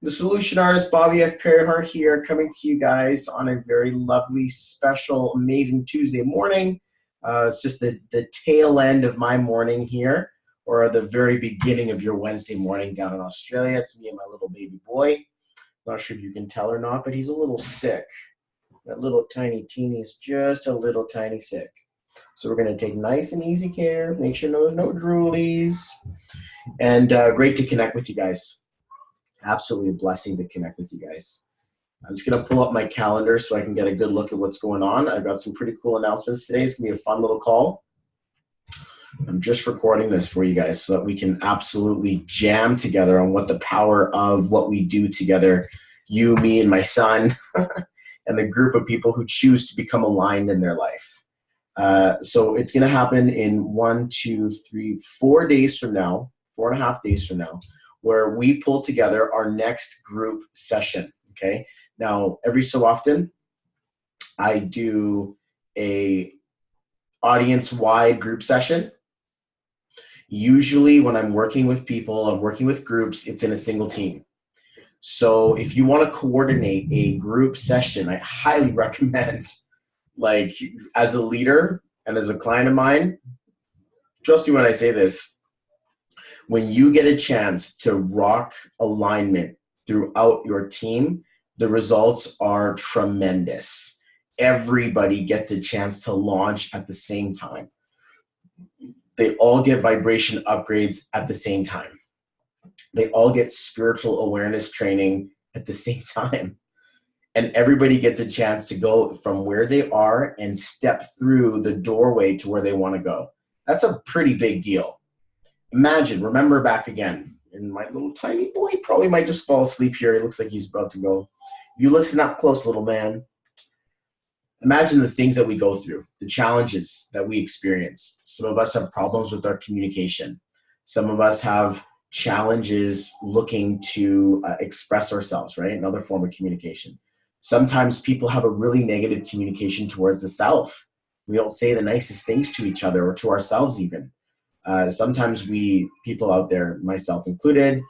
The solution artist Bobby F. Parihar here, coming to you guys on a very lovely, special, amazing Tuesday morning. It's just the tail end of my morning here, or the very beginning of your Wednesday morning down in Australia. It's me and my little baby boy. Not sure if you can tell or not, but he's a little sick. That little tiny teeny is just a little tiny sick. So we're going to take nice and easy care, make sure there's no droolies, and great to connect with you guys. Absolutely a blessing to connect with you guys. I'm just going to pull up my calendar so I can get a good look at what's going on. I've got some pretty cool announcements today. It's going to be a fun little call. I'm just recording this for you guys so that we can absolutely jam together on what the power of what we do together, you, me, and my son, and the group of people who choose to become aligned in their life. So it's going to happen in 4 days from now, 4.5 days from now, where we pull together our next group session, okay? Now, every so often, I do a audience-wide group session. Usually when I'm working with people, I'm working with groups, it's in a single team. So if you want to coordinate a group session, I highly recommend, like, as a leader and as a client of mine, trust me when I say this, when you get a chance to rock alignment throughout your team, the results are tremendous. Everybody gets a chance to launch at the same time. They all get vibration upgrades at the same time. They all get spiritual awareness training at the same time. And everybody gets a chance to go from where they are and step through the doorway to where they want to go. That's a pretty big deal. Imagine, remember back again, and my little tiny boy probably might just fall asleep here. It looks like he's about to go. You listen up close, little man. Imagine the things that we go through, the challenges that we experience. Some of us have problems with our communication. Some of us have challenges looking to express ourselves, right? Another form of communication. Sometimes people have a really negative communication towards the self. We don't say the nicest things to each other or to ourselves even. Sometimes people out there, myself included,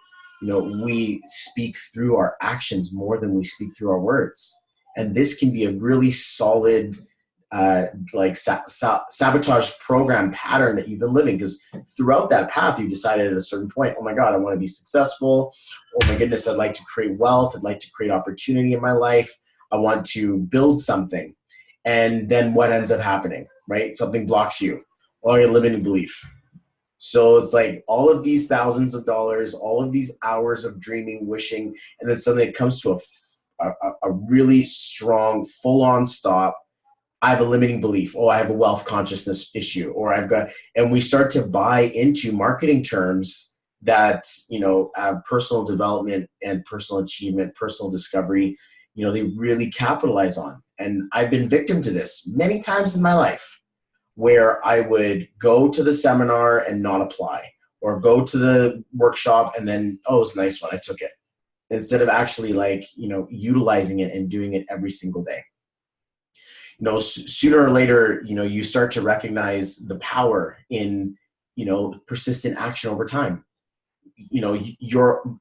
we speak through our actions more than we speak through our words. And this can be a really solid, sabotage program pattern that you've been living, because throughout that path, you decided at a certain point, oh my God, I want to be successful. Oh my goodness, I'd like to create wealth. I'd like to create opportunity in my life. I want to build something. And then what ends up happening, right? Something blocks you, or your limiting belief. So it's like all of these thousands of dollars, all of these hours of dreaming, wishing, and then suddenly it comes to a really strong, full-on stop. I have a limiting belief. Oh, I have a wealth consciousness issue, or and we start to buy into marketing terms that, personal development and personal achievement, personal discovery, they really capitalize on. And I've been victim to this many times in my life, where I would go to the seminar and not apply, or go to the workshop and then, oh, it's a nice one, I took it, instead of actually utilizing it and doing it every single day. Sooner or later, you start to recognize the power in, persistent action over time.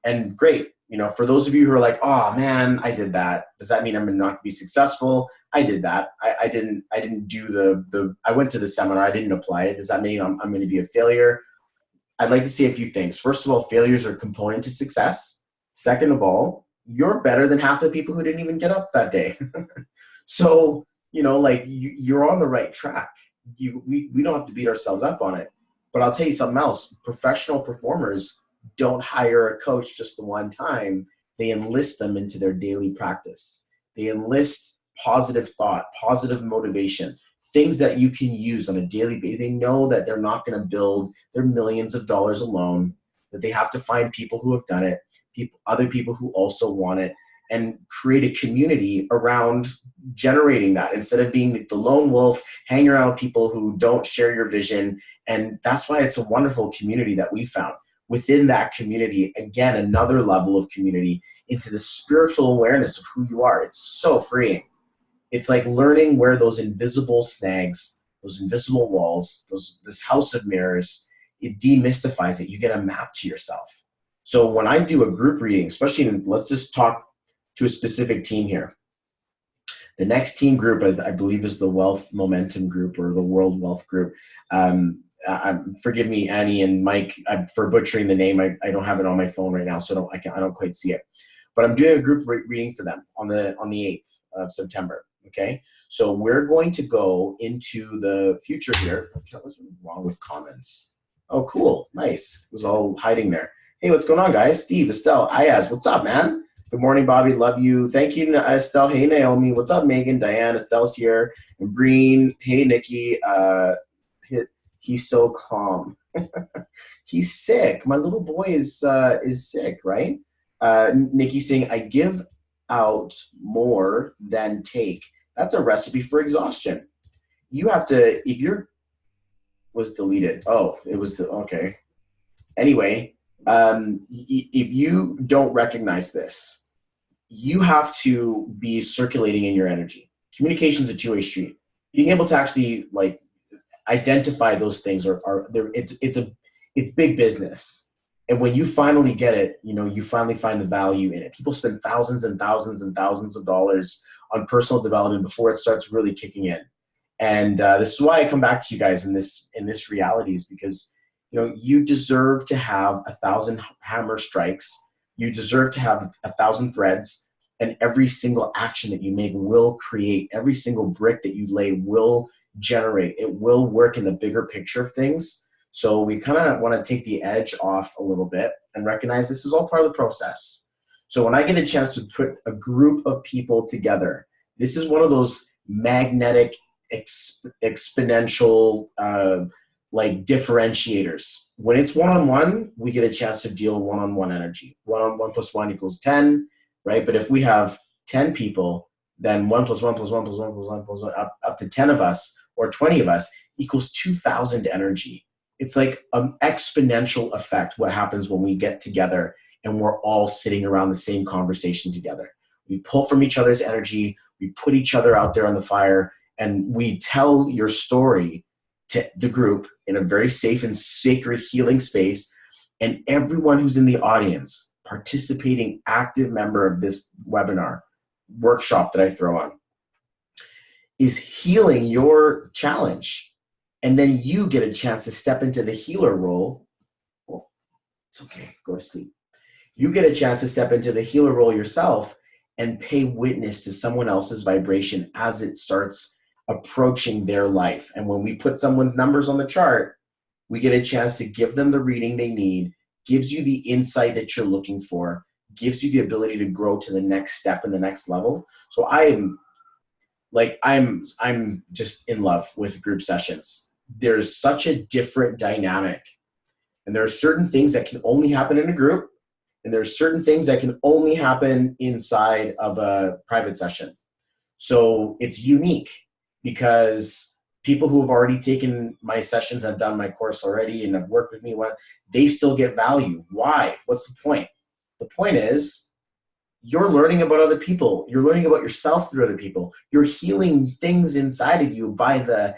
And great, for those of you who are like, oh man, I did that. Does that mean I'm not going to be successful? I did that. I didn't do I went to the seminar. I didn't apply it. Does that mean I'm going to be a failure? I'd like to say a fefew things. First of all, failures are a component to success. Second of all, you're better than half the people who didn't even get up that day. So, you're on the right track. We don't have to beat ourselves up on it. But I'll tell you something else. Professional performers don't hire a coach just the one time. They enlist them into their daily practice. They enlist positive thought, positive motivation, things that you can use on a daily basis. They know that they're not going to build their millions of dollars alone, that they have to find people who have done it, other people who also want it, and create a community around generating that, instead of being the lone wolf, hanging around with people who don't share your vision. And that's why it's a wonderful community that we found. Within that community, again, another level of community into the spiritual awareness of who you are. It's so freeing. It's like learning where those invisible snags, those invisible walls, this house of mirrors, it demystifies it. You get a map to yourself. So when I do a group reading, especially let's just talk to a specific team here. The next team group, I believe, is the Wealth Momentum Group or the World Wealth Group. Forgive me, Annie and Mike, for butchering the name. I don't have it on my phone right now, so I don't quite see it. But I'm doing a group reading for them on the 8th of September. Okay, so we're going to go into the future here. What's wrong with comments? Oh, cool, nice. It was all hiding there. Hey, what's going on, guys? Steve, Estelle, Ayaz, what's up, man? Good morning, Bobby. Love you. Thank you, Estelle. Hey, Naomi. What's up, Megan? Diane. Estelle's here. And Breen. Hey, Nikki. He's so calm. He's sick. My little boy is sick, right? Nikki saying, I give out more than take. That's a recipe for exhaustion. You have to, if you're, was deleted. Oh, it was, okay. Anyway, if you don't recognize this, you have to be circulating in your energy. Communication is a two-way street. Being able to actually like identify those things it's big business. And when you finally get it, you finally find the value in it. People spend thousands and thousands and thousands of dollars on personal development before it starts really kicking in. And this is why I come back to you guys in this reality, is because you deserve to have 1,000 hammer strikes. You deserve to have 1,000 threads, and every single action that you make will create. Every single brick that you lay will generate. It will work in the bigger picture of things. So we kind of want to take the edge off a little bit and recognize this is all part of the process. So when I get a chance to put a group of people together, this is one of those magnetic exponential like differentiators. When it's one-on-one, we get a chance to deal one-on-one energy. 1 + 1 = 10, right? But if we have 10 people, then 1 + 1 + 1 + 1 + 1 + 1 up to 10 of us or 20 of us equals 2,000 energy. It's like an exponential effect what happens when we get together and we're all sitting around the same conversation together. We pull from each other's energy, we put each other out there on the fire, and we tell your story to the group in a very safe and sacred healing space. And everyone who's in the audience, participating active member of this webinar, workshop that I throw on, is healing your challenge. And then you get a chance to step into the healer role. Oh, it's okay, go to sleep. You get a chance to step into the healer role yourself and pay witness to someone else's vibration as it starts approaching their life. And when we put someone's numbers on the chart, we get a chance to give them the reading they need, gives you the insight that you're looking for, gives you the ability to grow to the next step and the next level. So I'm just in love with group sessions. There's such a different dynamic. And there are certain things that can only happen in a group, and there's certain things that can only happen inside of a private session. So it's unique because people who have already taken my sessions, have done my course already, and have worked with me, they still get value. Why? What's the point? The point is you're learning about other people. You're learning about yourself through other people. You're healing things inside of you by the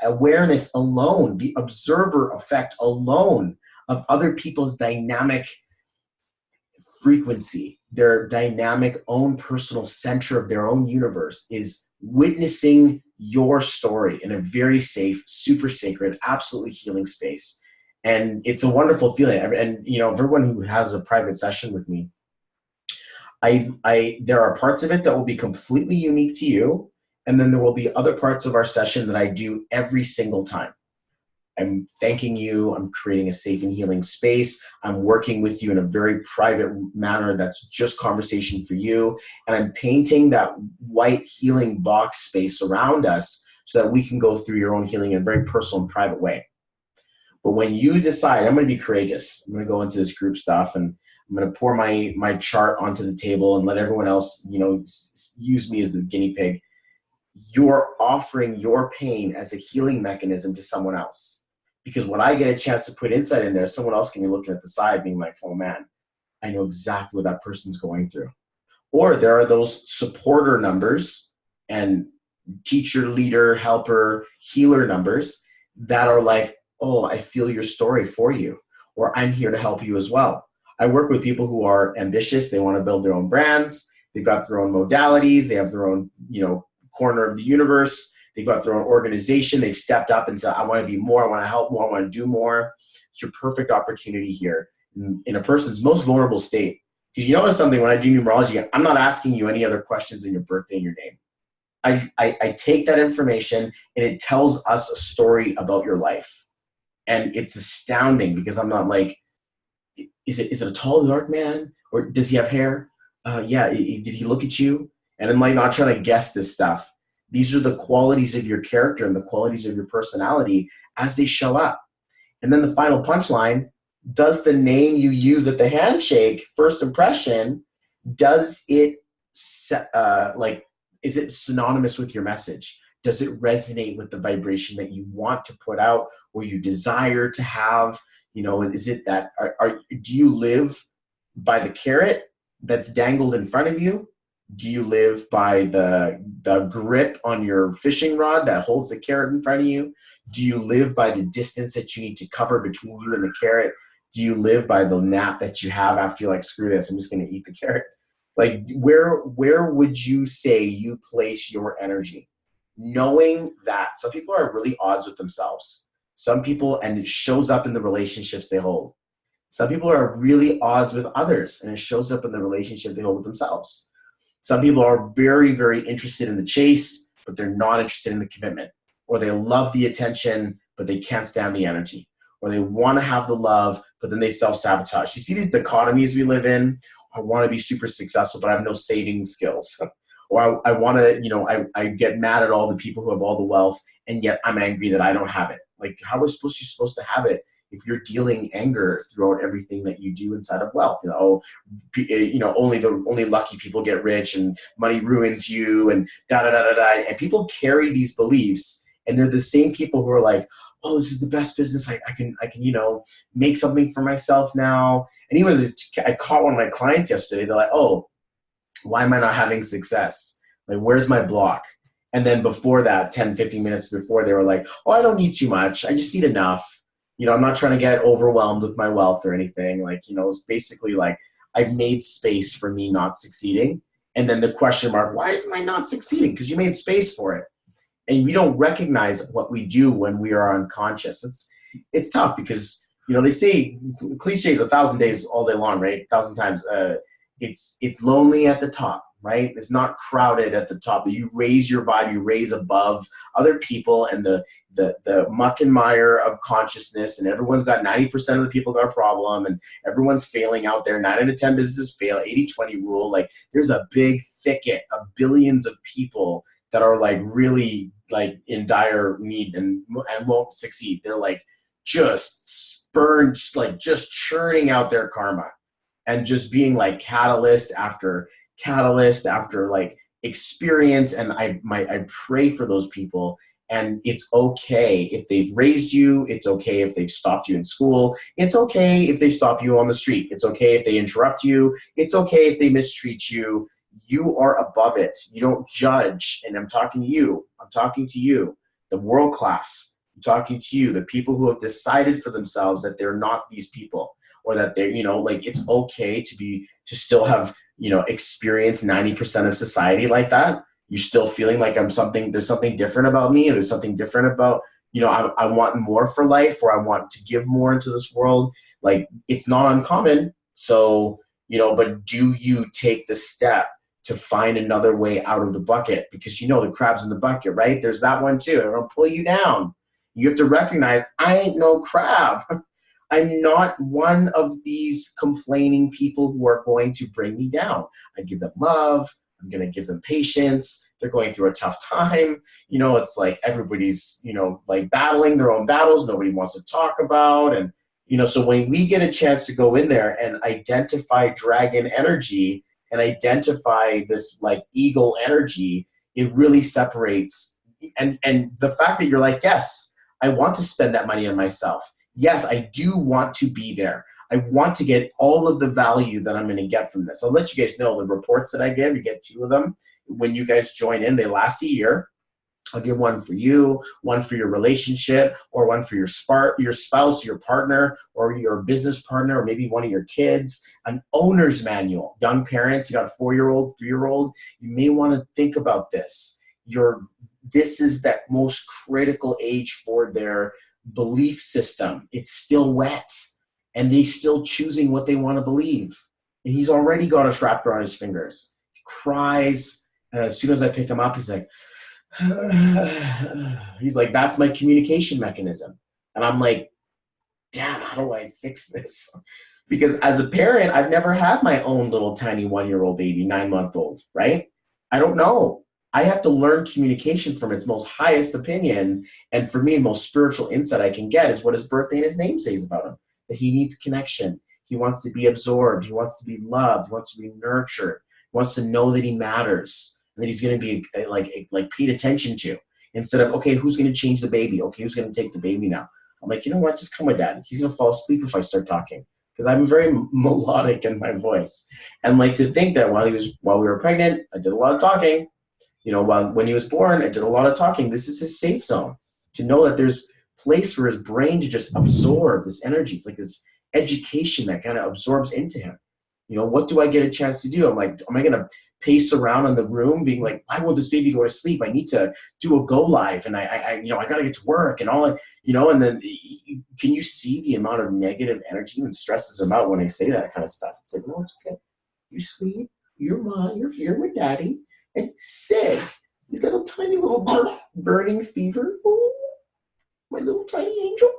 awareness alone, the observer effect alone of other people's dynamic frequency. Their dynamic own personal center of their own universe is witnessing your story in a very safe, super sacred, absolutely healing space. And it's a wonderful feeling. And everyone who has a private session with me, there are parts of it that will be completely unique to you, and then there will be other parts of our session that I do every single time. I'm thanking you. I'm creating a safe and healing space. I'm working with you in a very private manner that's just conversation for you. And I'm painting that white healing box space around us so that we can go through your own healing in a very personal and private way. But when you decide, I'm going to be courageous. I'm going to go into this group stuff, and I'm going to pour my chart onto the table and let everyone else, use me as the guinea pig. You're offering your pain as a healing mechanism to someone else. Because when I get a chance to put insight in there, someone else can be looking at the side being like, oh man, I know exactly what that person's going through. Or there are those supporter numbers and teacher, leader, helper, healer numbers that are like, oh, I feel your story for you. Or I'm here to help you as well. I work with people who are ambitious. They want to build their own brands. They've got their own modalities. They have their own, corner of the universe. They've got their own organization. They've stepped up and said, I want to be more. I want to help more. I want to do more. It's your perfect opportunity here in a person's most vulnerable state. Because you notice something when I do numerology, I'm not asking you any other questions than your birthday and your name. I take that information and it tells us a story about your life. And it's astounding because I'm not like, is it a tall, dark man? Or does he have hair? Yeah, did he look at you? And I'm like not trying to guess this stuff. These are the qualities of your character and the qualities of your personality as they show up. And then the final punchline, does the name you use at the handshake, first impression, does it is it synonymous with your message? Does it resonate with the vibration that you want to put out or you desire to have? Is it that, do you live by the carrot that's dangled in front of you? Do you live by the grip on your fishing rod that holds the carrot in front of you? Do you live by the distance that you need to cover between you and the carrot? Do you live by the nap that you have after you're like, screw this, I'm just going to eat the carrot? Like, where would you say you place your energy? Knowing that some people are really odds with themselves. Some people, and it shows up in the relationships they hold. Some people are really odds with others, and it shows up in the relationship they hold with themselves. Some people are very, very interested in the chase, but they're not interested in the commitment. Or they love the attention, but they can't stand the energy. Or they want to have the love, but then they self-sabotage. You see these dichotomies we live in? I want to be super successful, but I have no saving skills. Or I want to, I get mad at all the people who have all the wealth, and yet I'm angry that I don't have it. Like, how are you supposed to have it if you're dealing anger throughout everything that you do inside of wealth? Only lucky people get rich, and money ruins you, and da da da da da. And people carry these beliefs, and they're the same people who are like, oh, this is the best business. I can make something for myself now. And I caught one of my clients yesterday. They're like, oh, why am I not having success? Like, where's my block? And then before that, 10, 15 minutes before, they were like, oh, I don't need too much. I just need enough. I'm not trying to get overwhelmed with my wealth or anything. Like, it's basically like, I've made space for me not succeeding. And then the question mark, why isn't I not succeeding? Because you made space for it. And we don't recognize what we do when we are unconscious. It's tough because, they say cliches 1,000 days all day long, right? 1,000 times. It's lonely at the top, right? It's not crowded at the top. You raise your vibe, you raise above other people and the muck and mire of consciousness, and everyone's got 90% of the people got a problem, and everyone's failing out there. 9 out of 10 businesses fail, 80-20 rule. Like, there's a big thicket of billions of people that are like really like in dire need and won't succeed. They're like just spurned, like just churning out their karma and just being like catalyst after like experience. And I pray for those people. And it's okay if they've raised you. It's okay if they've stopped you in school. It's okay if they stop you on the street. It's okay if they interrupt you. It's okay if they mistreat you. You are above it. You don't judge. And I'm talking to you. I'm talking to you, the world class. I'm talking to you, the people who have decided for themselves that they're not these people, or that they're, it's okay to still have, experienced 90% of society like that. You're still feeling like there's something different about me, or there's something different about, I want more for life, or I want to give more into this world. Like, it's not uncommon. So, but do you take the step to find another way out of the bucket? Because the crab's in the bucket, right? There's that one too. It'll pull you down. You have to recognize, I ain't no crab. I'm not one of these complaining people who are going to bring me down. I give them love. I'm going to give them patience. They're going through a tough time. It's like everybody's, like battling their own battles nobody wants to talk about. And, so when we get a chance to go in there and identify dragon energy and identify this like eagle energy, it really separates. And the fact that you're like, yes, I want to spend that money on myself. Yes, I do want to be there. I want to get all of the value that I'm going to get from this. I'll let you guys know the reports that I give. You get 2 of them when you guys join in. They last a year. I'll give one for you, one for your relationship, or one for your spouse, your partner, or your business partner, or maybe one of your kids. An owner's manual. Young parents, you got a 4-year-old, 3-year-old, you may want to think about this. This is that most critical age for their belief system. It's still wet, and they still choosing what they want to believe. And he's already got us wrapped around his fingers. He cries, and as soon as I pick him up, he's like, he's like, that's my communication mechanism. And I'm like, damn, how do I fix this? Because as a parent, I've never had my own little tiny 1-year-old baby, 9-month-old, right? I don't know. I have to learn communication from its most highest opinion. And for me, the most spiritual insight I can get is what his birthday and his name says about him, that he needs connection. He wants to be absorbed. He wants to be loved. He wants to be nurtured. He wants to know that he matters. And that he's going to be like paid attention to, instead of, okay, who's going to change the baby? Okay, who's going to take the baby now? I'm like, you know what? Just come with dad. He's going to fall asleep if I start talking, because I'm very melodic in my voice. And like to think that while we were pregnant, I did a lot of talking. You know, when he was born, I did a lot of talking. This is his safe zone, to know that there's place for his brain to just absorb this energy. It's like this education that kind of absorbs into him. You know, what do I get a chance to do? I'm like, am I going to pace around in the room being like, why won't this baby go to sleep? I need to do a go live, and I got to get to work and all, you know, and then can you see the amount of negative energy and stresses him out when I say that kind of stuff? It's like, no, it's okay. You sleep. You're here with daddy, and he's sick. He's got a tiny little burning fever. Oh, my little tiny angel.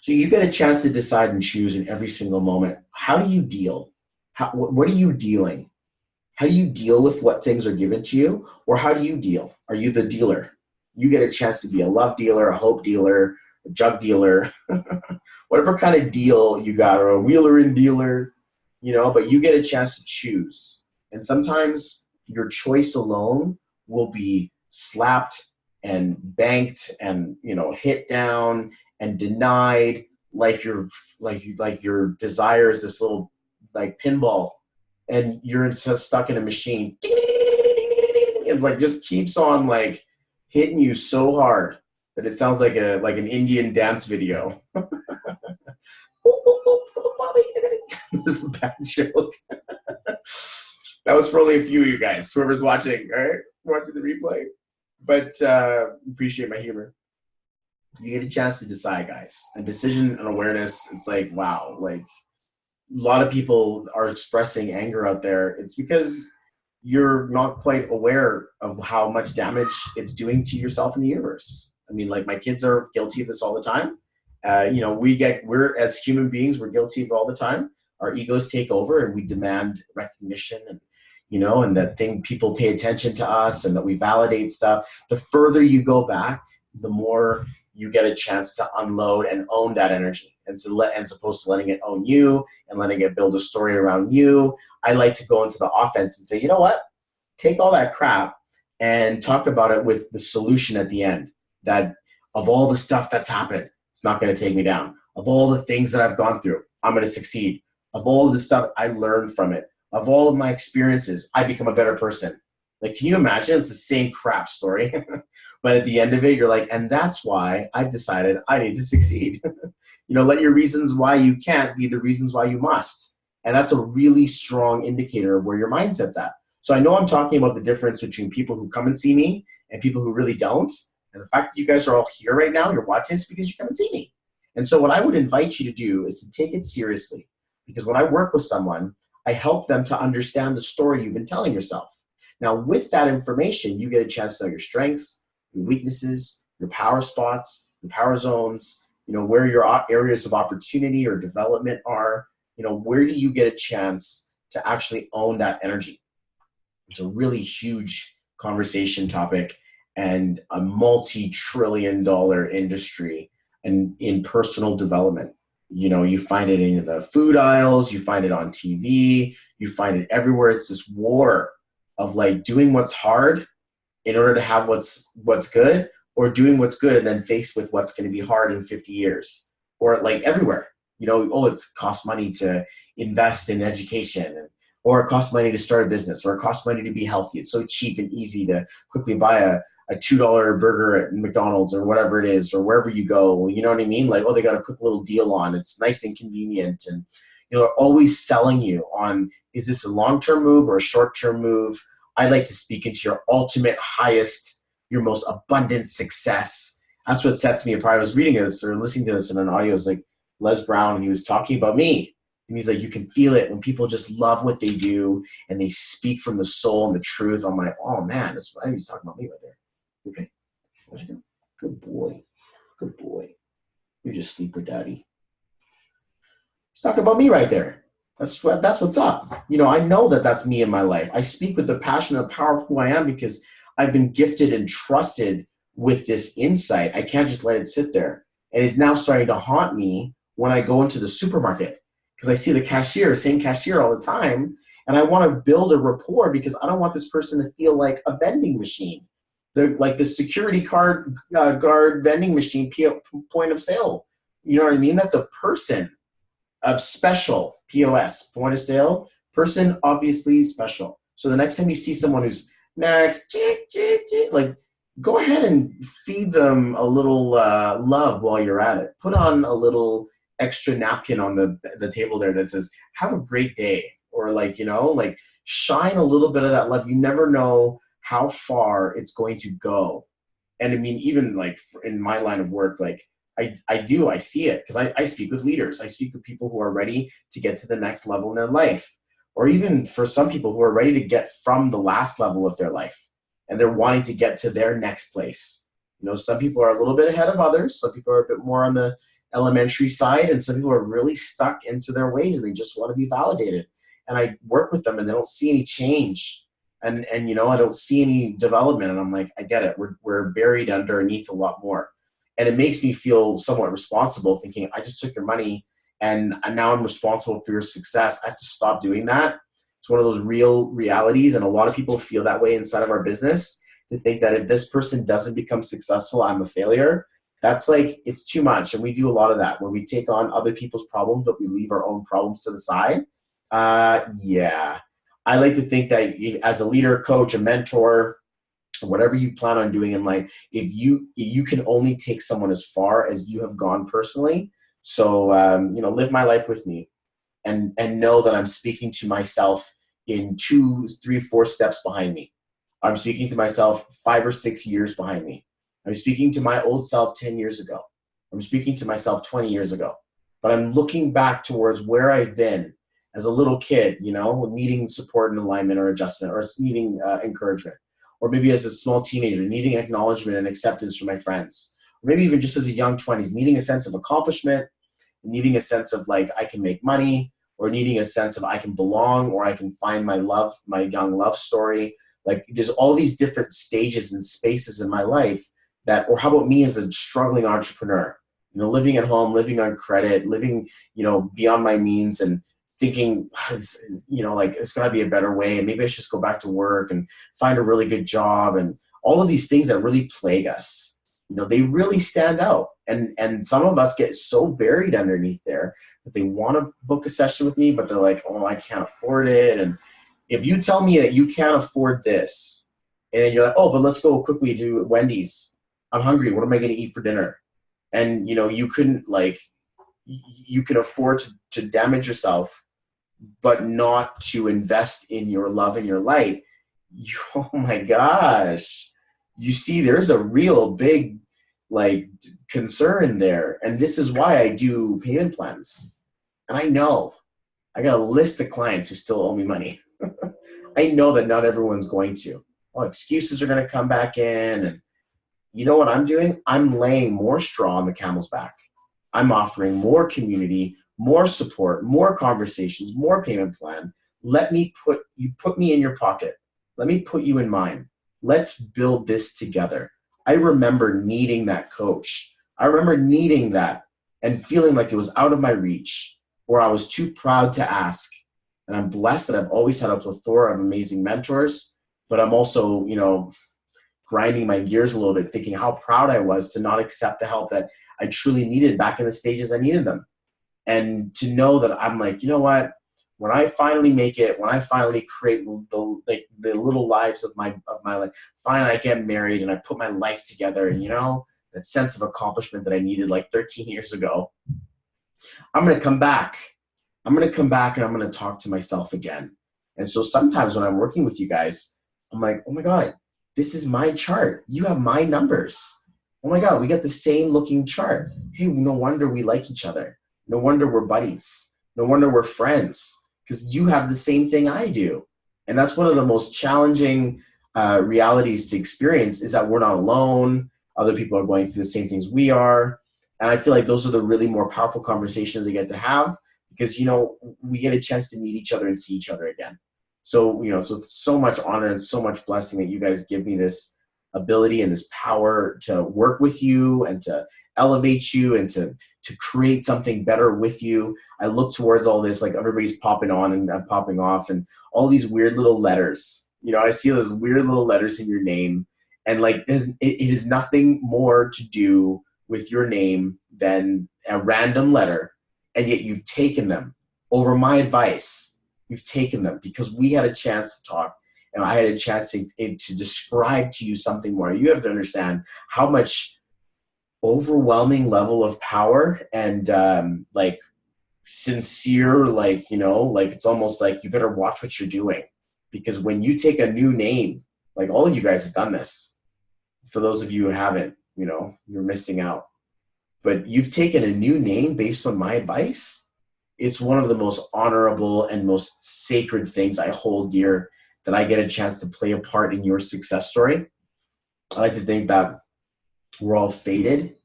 So you get a chance to decide and choose in every single moment. How do you deal? What are you dealing? How do you deal with what things are given to you? Or how do you deal? Are you the dealer? You get a chance to be a love dealer, a hope dealer, a jug dealer, whatever kind of deal you got, or a wheeler and dealer, you know, but you get a chance to choose. And sometimes your choice alone will be slapped and banked and, you know, hit down and denied, like your desire is this little like pinball, and you're stuck in a machine. It like just keeps on like hitting you so hard that it sounds like an Indian dance video. This is a bad joke. That was for only a few of you guys, whoever's watching, all right? Watching the replay. But appreciate my humor. You get a chance to decide, guys. And decision and awareness, it's like, wow. Like, a lot of people are expressing anger out there. It's because you're not quite aware of how much damage it's doing to yourself and the universe. I mean, like, my kids are guilty of this all the time. You know, we're as human beings, we're guilty of it all the time. Our egos take over and we demand recognition, and, you know, and that people pay attention to us and that we validate stuff. The further you go back, the more you get a chance to unload and own that energy, and as opposed to letting it own you and letting it build a story around you. I like to go into the offense and say, you know what? Take all that crap and talk about it with the solution at the end, that of all the stuff that's happened, it's not going to take me down. Of all the things that I've gone through, I'm going to succeed. Of all of the stuff I learned from it, of all of my experiences, I become a better person. Like, can you imagine? It's the same crap story. But at the end of it, you're like, and that's why I've decided I need to succeed. You know, let your reasons why you can't be the reasons why you must. And that's a really strong indicator of where your mindset's at. So I know I'm talking about the difference between people who come and see me and people who really don't. And the fact that you guys are all here right now, you're watching this because you come and see me. And so what I would invite you to do is to take it seriously. Because when I work with someone, I help them to understand the story you've been telling yourself. Now, with that information, you get a chance to know your strengths, your weaknesses, your power spots, your power zones, you know, where your areas of opportunity or development are. You know, where do you get a chance to actually own that energy? It's a really huge conversation topic and a multi-trillion-dollar industry and in personal development. You know, you find it in the food aisles, you find it on TV, you find it everywhere. It's this war of like doing what's hard in order to have what's good, or doing what's good and then faced with what's going to be hard in 50 years, or like everywhere. You know, oh, it costs money to invest in education, and or it costs money to start a business, or it costs money to be healthy. It's so cheap and easy to quickly buy a $2 burger at McDonald's or whatever it is, or wherever you go. You know what I mean? Like, oh, they got a quick little deal on. It's nice and convenient. And, you know, they're always selling you on, is this a long-term move or a short-term move? I like to speak into your ultimate highest, your most abundant success. That's what sets me apart. I was reading this or listening to this in an audio. It was like Les Brown, and he was talking about me. And he's like, you can feel it when people just love what they do and they speak from the soul and the truth. I'm like, oh man, that's what he's talking about me right there. Okay. Good boy. Good boy. You just sleep with daddy. He's talking about me right there. That's what's up. You know, I know that that's me in my life. I speak with the passion and the power of who I am because I've been gifted and trusted with this insight. I can't just let it sit there. And it's now starting to haunt me when I go into the supermarket because I see the same cashier all the time. And I want to build a rapport because I don't want this person to feel like a vending machine. Like the security guard vending machine, point of sale. You know what I mean? That's a person of special, POS, point of sale, person obviously special. So the next time you see someone who's next, like go ahead and feed them a little love while you're at it. Put on a little extra napkin on the table there that says, have a great day. Or like, you know, like shine a little bit of that love. You never know how far it's going to go. And I mean, even like in my line of work, like I see it because I speak with leaders. I speak with people who are ready to get to the next level in their life, or even for some people who are ready to get from the last level of their life and they're wanting to get to their next place. You know, some people are a little bit ahead of others. Some people are a bit more on the elementary side, and some people are really stuck into their ways and they just want to be validated. And I work with them and they don't see any change. And you know, I don't see any development. And I'm like, I get it. We're buried underneath a lot more. And it makes me feel somewhat responsible thinking, I just took your money and now I'm responsible for your success. I have to stop doing that. It's one of those real realities. And a lot of people feel that way inside of our business, to think that if this person doesn't become successful, I'm a failure. That's like, it's too much. And we do a lot of that where we take on other people's problems, but we leave our own problems to the side. Yeah. I like to think that as a leader, coach, a mentor, whatever you plan on doing in life, if you can only take someone as far as you have gone personally. So, you know, live my life with me and know that I'm speaking to myself in 2, 3, 4 steps behind me. I'm speaking to myself 5 or 6 years behind me. I'm speaking to my old self 10 years ago. I'm speaking to myself 20 years ago. But I'm looking back towards where I've been as a little kid, you know, needing support and alignment or adjustment, or needing encouragement. Or maybe as a small teenager, needing acknowledgement and acceptance from my friends. Or maybe even just as a young 20s, needing a sense of accomplishment, needing a sense of like, I can make money, or needing a sense of I can belong, or I can find my love, my young love story. Like there's all these different stages and spaces in my life that, or how about me as a struggling entrepreneur, you know, living at home, living on credit, living, you know, beyond my means, and thinking, you know, like it's got to be a better way, and maybe I should just go back to work and find a really good job, and all of these things that really plague us. You know, they really stand out, and some of us get so buried underneath there that they want to book a session with me, but they're like, oh, I can't afford it. And if you tell me that you can't afford this, and then you're like, oh, but let's go quickly to Wendy's. I'm hungry. What am I going to eat for dinner? And you know, you couldn't like, you can afford to damage yourself, but not to invest in your love and your light. Oh my gosh. You see, there's a real big like concern there. And this is why I do payment plans. And I know I got a list of clients who still owe me money. I know that not everyone's going to. Well, excuses are going to come back in. And you know what I'm doing? I'm laying more straw on the camel's back. I'm offering more community, more support, more conversations, more payment plan. Let me put me in your pocket. Let me put you in mine. Let's build this together. I remember needing that coach. I remember needing that and feeling like it was out of my reach, or I was too proud to ask. And I'm blessed that I've always had a plethora of amazing mentors, but I'm also, you know, grinding my gears a little bit, thinking how proud I was to not accept the help that I truly needed back in the stages I needed them. And to know that I'm like, you know what, when I finally make it, when I finally create the little lives of my life, finally I get married and I put my life together, and that sense of accomplishment that I needed like 13 years ago, I'm going to come back. I'm going to come back and I'm going to talk to myself again. And so sometimes when I'm working with you guys, I'm like, oh my God, this is my chart. You have my numbers. Oh my God, we got the same looking chart. Hey, no wonder we like each other. No wonder we're buddies. No wonder we're friends, because you have the same thing I do. And that's one of the most challenging realities to experience, is that we're not alone. Other people are going through the same things we are. And I feel like those are the really more powerful conversations they get to have, because, we get a chance to meet each other and see each other again. So, so much honor and so much blessing that you guys give me this ability and this power to work with you and to elevate you and to create something better with you. I look towards all this, like everybody's popping on and I'm popping off, and all these weird little letters. I see those weird little letters in your name, and like it is nothing more to do with your name than a random letter, and yet you've taken them over my advice. You've taken them because we had a chance to talk, and I had a chance to describe to you something more. You have to understand how much overwhelming level of power and sincere, it's almost like you better watch what you're doing, because when you take a new name, like all of you guys have done this. For those of you who haven't, you're missing out. But you've taken a new name based on my advice. It's one of the most honorable and most sacred things I hold dear, that I get a chance to play a part in your success story. I like to think that we're all fated,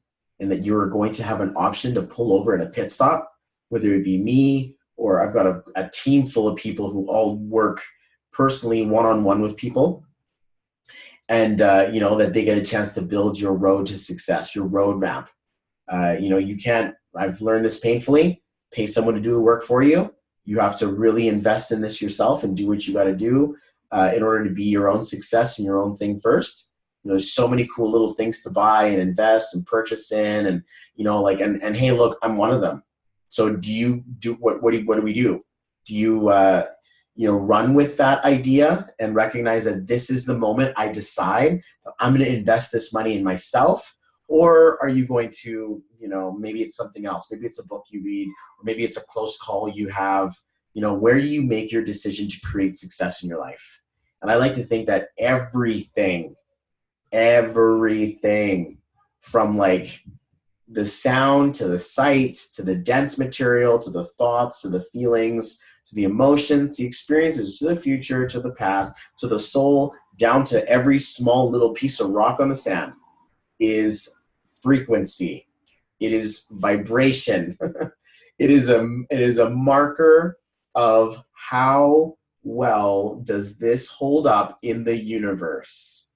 and that you're going to have an option to pull over at a pit stop, whether it be me or I've got a team full of people who all work personally one-on-one with people. And, that they get a chance to build your road to success, your roadmap. You can't, I've learned this painfully, pay someone to do the work for you. You have to really invest in this yourself and do what you got to do in order to be your own success and your own thing first. There's so many cool little things to buy and invest and purchase in, and and hey, look, I'm one of them. So do you do what do we do? Do you run with that idea and recognize that this is the moment I decide that I'm going to invest this money in myself? Or are you going to, maybe it's something else. Maybe it's a book you read, or maybe it's a close call you have. Where do you make your decision to create success in your life? And I like to think that everything from like the sound to the sight to the dense material to the thoughts to the feelings to the emotions, the experiences, to the future, to the past, to the soul, down to every small little piece of rock on the sand, is frequency. It is vibration. It is a marker of how well does this hold up in the universe.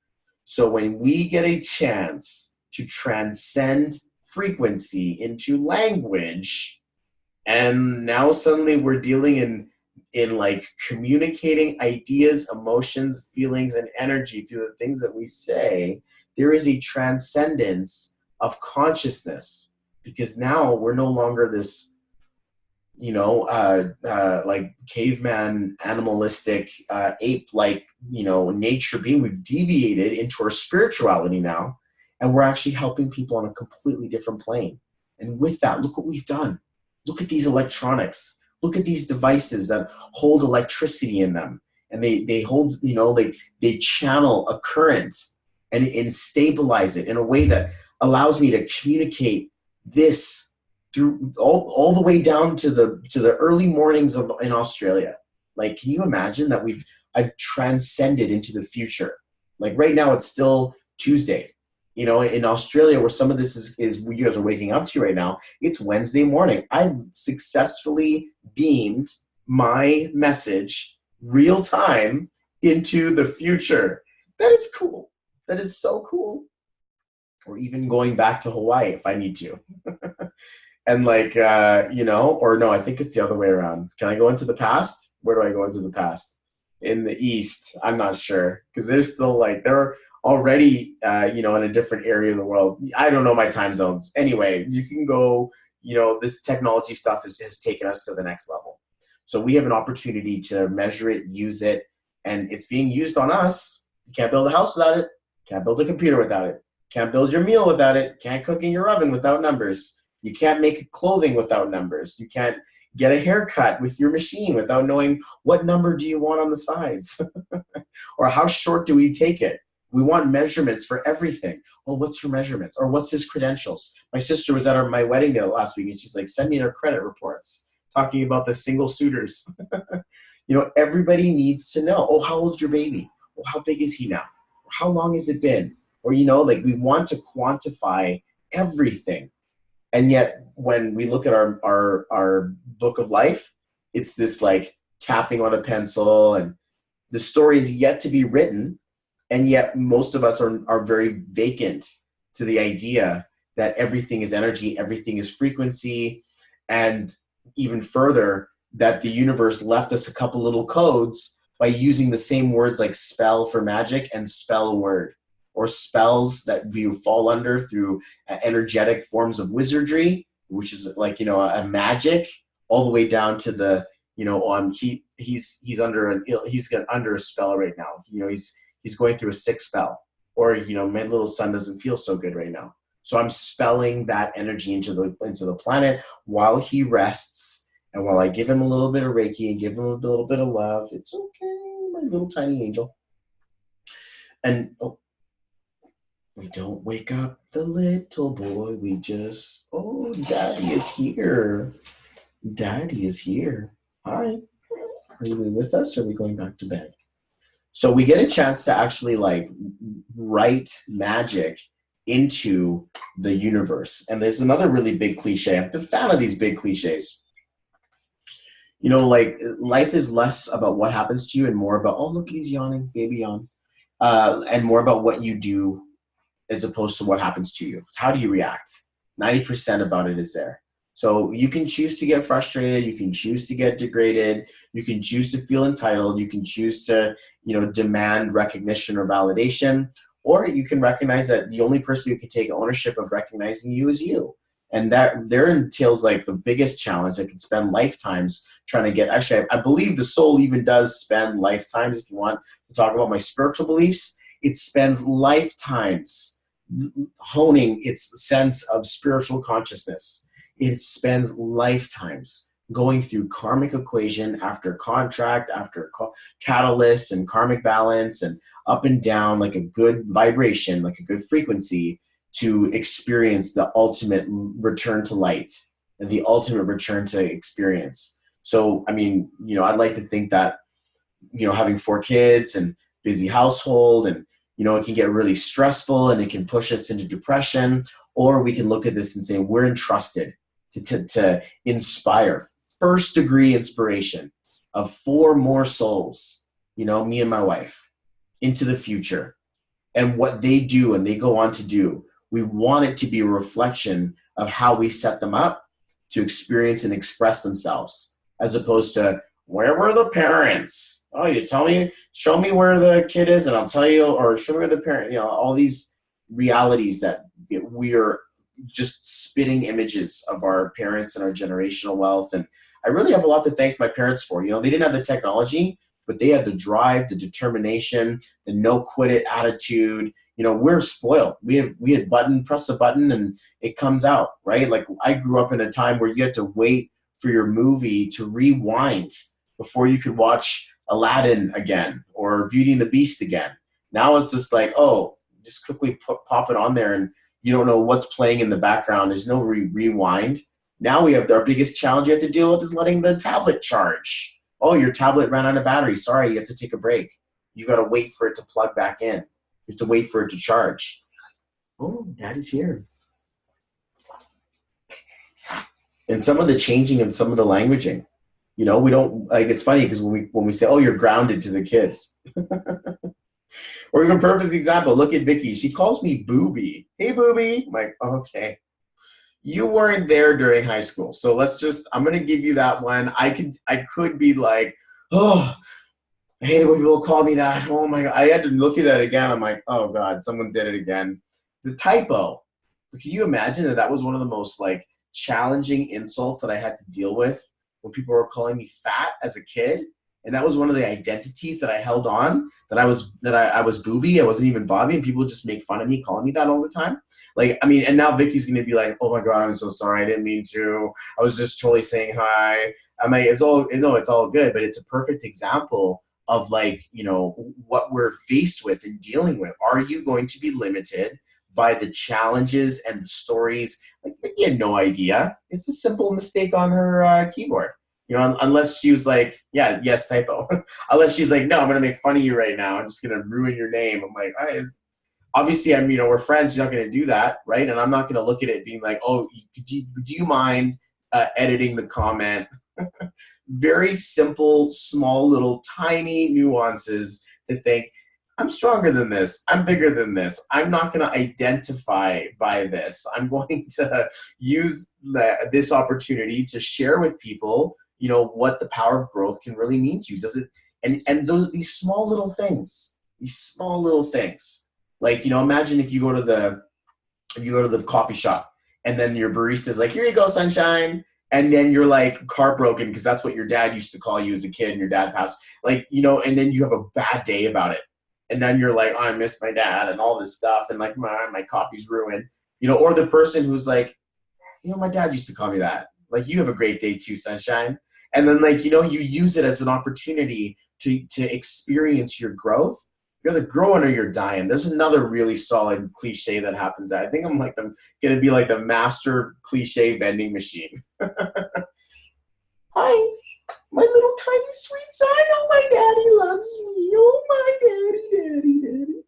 So when we get a chance to transcend frequency into language, and now suddenly we're dealing in like communicating ideas, emotions, feelings, and energy through the things that we say, there is a transcendence of consciousness, because now we're no longer this, like caveman, animalistic, ape-like, nature being. We've deviated into our spirituality now, and we're actually helping people on a completely different plane. And with that, look what we've done. Look at these electronics. Look at these devices that hold electricity in them, and they hold, they channel a current and stabilize it in a way that allows me to communicate this through all the way down to the early mornings in Australia. Like, can you imagine that I've transcended into the future? Like right now it's still Tuesday. In Australia, where some of this is you guys are waking up to right now, it's Wednesday morning. I've successfully beamed my message real time into the future. That is cool. That is so cool. Or even going back to Hawaii if I need to. And or no, I think it's the other way around. Can I go into the past? Where do I go into the past? In the East, I'm not sure, because they're still they're already, in a different area of the world. I don't know my time zones. Anyway, you can go, this technology stuff has taken us to the next level. So we have an opportunity to measure it, use it, and it's being used on us. You can't build a house without it. Can't build a computer without it. Can't build your meal without it. Can't cook in your oven without numbers. You can't make clothing without numbers. You can't get a haircut with your machine without knowing what number do you want on the sides or how short do we take it. We want measurements for everything. Oh, what's her measurements? Or what's his credentials? My sister was at my wedding day last week, and she's like, send me their credit reports, talking about the single suitors. Everybody needs to know, oh, how old's your baby? Oh, how big is he now? How long has it been? Or, we want to quantify everything. And yet when we look at our book of life, it's this like tapping on a pencil, and the story is yet to be written. And yet most of us are very vacant to the idea that everything is energy, everything is frequency, and even further, that the universe left us a couple little codes by using the same words like spell for magic and spell a word, or spells that we fall under through energetic forms of wizardry, which is like, a magic, all the way down to the, he's under a spell right now. He's going through a sick spell, or, my little son doesn't feel so good right now. So I'm spelling that energy into the planet while he rests, and while I give him a little bit of Reiki and give him a little bit of love. It's okay, my little tiny angel. And we don't wake up the little boy. We just, daddy is here. Daddy is here. Hi. Are you with us, or are we going back to bed? So we get a chance to actually write magic into the universe. And there's another really big cliche. I'm a fan of these big cliches. Life is less about what happens to you and more about, oh, look, he's yawning, baby yawn. And more about what you do as opposed to what happens to you. How do you react? 90% about it is there. So you can choose to get frustrated. You can choose to get degraded. You can choose to feel entitled. You can choose to, demand recognition or validation. Or you can recognize that the only person who can take ownership of recognizing you is you. And that there entails the biggest challenge that can spend lifetimes trying to get. Actually, I believe the soul even does spend lifetimes. If you want to talk about my spiritual beliefs, it spends lifetimes honing its sense of spiritual consciousness. It spends lifetimes going through karmic equation after contract, after catalyst and karmic balance, and up and down like a good vibration, like a good frequency, to experience the ultimate return to light and the ultimate return to experience. So, I'd like to think that, having 4 kids and busy household, and, it can get really stressful and it can push us into depression, or we can look at this and say, we're entrusted to inspire first degree inspiration of 4 more souls, me and my wife, into the future. And what they do and they go on to do, we want it to be a reflection of how we set them up to experience and express themselves, as opposed to, where were the parents? Oh, you tell me, show me where the kid is and I'll tell you, or show me where the parent, all these realities that we are just spitting images of our parents and our generational wealth. And I really have a lot to thank my parents for. They didn't have the technology, but they had the drive, the determination, the no quit it attitude. We're spoiled. We had press a button and it comes out, right? Like, I grew up in a time where you had to wait for your movie to rewind before you could watch Aladdin again or Beauty and the Beast again. Now it's just like, just quickly pop it on there, and you don't know what's playing in the background. There's no rewind. Now we have our biggest challenge you have to deal with is letting the tablet charge. Oh, your tablet ran out of battery. Sorry, you have to take a break. You got to wait for it to plug back in. You have to wait for it to charge. Oh, Daddy's here. And some of the changing and some of the languaging, we don't it's funny because when we say, oh, you're grounded to the kids. Or even perfect example, look at Vicky. She calls me Booby. Hey, Booby. I'm like, okay. You weren't there during high school. So I'm going to give you that one. I could be like, oh, I hate it when people call me that. Oh my God. I had to look at that again. I'm like, oh God, someone did it again. It's a typo. But can you imagine that was one of the most challenging insults that I had to deal with when people were calling me fat as a kid. And that was one of the identities that I held on, that I was booby. I wasn't even Bobby, and people would just make fun of me, calling me that all the time. Like, I mean, and now Vicky's going to be like, oh my God, I'm so sorry. I didn't mean to. I was just totally saying hi. I mean, it's all good, but it's a perfect example of, like, you know, what we're faced with and dealing with. Are you going to be limited by the challenges and the stories? Like, Vicky had no idea. It's a simple mistake on her keyboard. You know, unless she was like, yeah, yes, typo. Unless she's like, no, I'm going to make fun of you right now. I'm just going to ruin your name. I'm like, obviously, you know, we're friends. You're not going to do that, right? And I'm not going to look at it being like, oh, do you mind editing the comment? Very simple, small, little, tiny nuances to think, I'm stronger than this. I'm bigger than this. I'm not going to identify by this. I'm going to use this opportunity to share with people, you know, what the power of growth can really mean to you. Does it? And these small little things, like, you know, imagine if you go to the coffee shop, and then your barista's like, here you go, sunshine. And then you're like heartbroken because that's what your dad used to call you as a kid, and your dad passed. Like, you know, and then you have a bad day about it. And then you're like, oh, I miss my dad and all this stuff. And like, my coffee's ruined, you know, or the person who's like, you know, my dad used to call me that. Like, you have a great day too, sunshine. And then, like, you know, you use it as an opportunity to experience your growth. You're either growing or you're dying. There's another really solid cliche that happens. I think I'm like going to be like the master cliche vending machine. Hi, my little tiny sweet son. Oh, my daddy loves me. Oh, my daddy.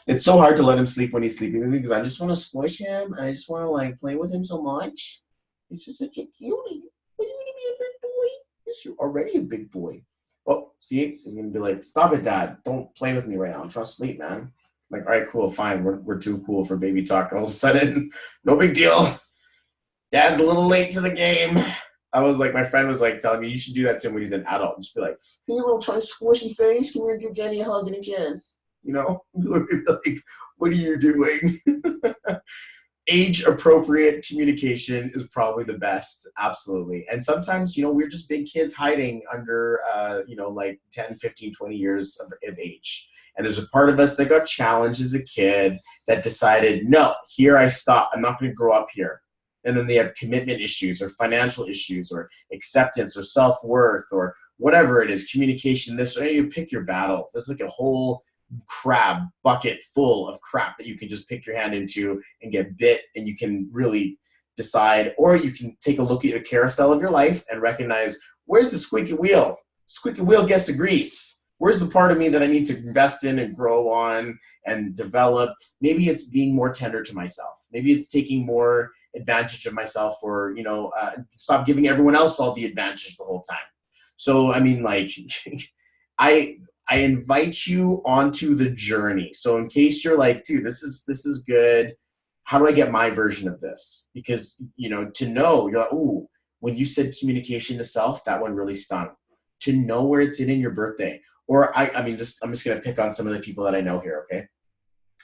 It's so hard to let him sleep when he's sleeping with me because I just want to squish him and I just want to, like, play with him so much. He's just such a cutie. Are you going to be a big boy? Yes, you're already a big boy. Oh, see? He's going to be like, stop it, Dad. Don't play with me right now. I'm trying to sleep, man. I'm like, all right, cool, fine. We're too cool for baby talk. All of a sudden, no big deal. Dad's a little late to the game. I was like, my friend was like telling me, you should do that to him when he's an adult. Just be like, hey, you little tiny squishy face. Come here and give Jenny a hug and a kiss. You know? Like, what are you doing? Age-appropriate communication is probably the best, absolutely. And sometimes, you know, we're just big kids hiding under, you know, like 10, 15, 20 years of age. And there's a part of us that got challenged as a kid that decided, no, here I stop. I'm not going to grow up here. And then they have commitment issues or financial issues or acceptance or self-worth or whatever it is, communication, this, or you pick your battle. There's like a whole crab bucket full of crap that you can just pick your hand into and get bit, and you can really decide, or you can take a look at the carousel of your life and recognize, where's the squeaky wheel? Squeaky wheel gets the grease. Where's the part of me that I need to invest in and grow on and develop? Maybe it's being more tender to myself. Maybe it's taking more advantage of myself, or, you know, stop giving everyone else all the advantage the whole time. So, I mean, like, I invite you onto the journey. So in case you're like, dude, this is good. How do I get my version of this? Because, you know, to know, you're like, ooh, when you said communication to self, that one really stung. To know where it's in your birthday. Or I'm just going to pick on some of the people that I know here, okay? I'm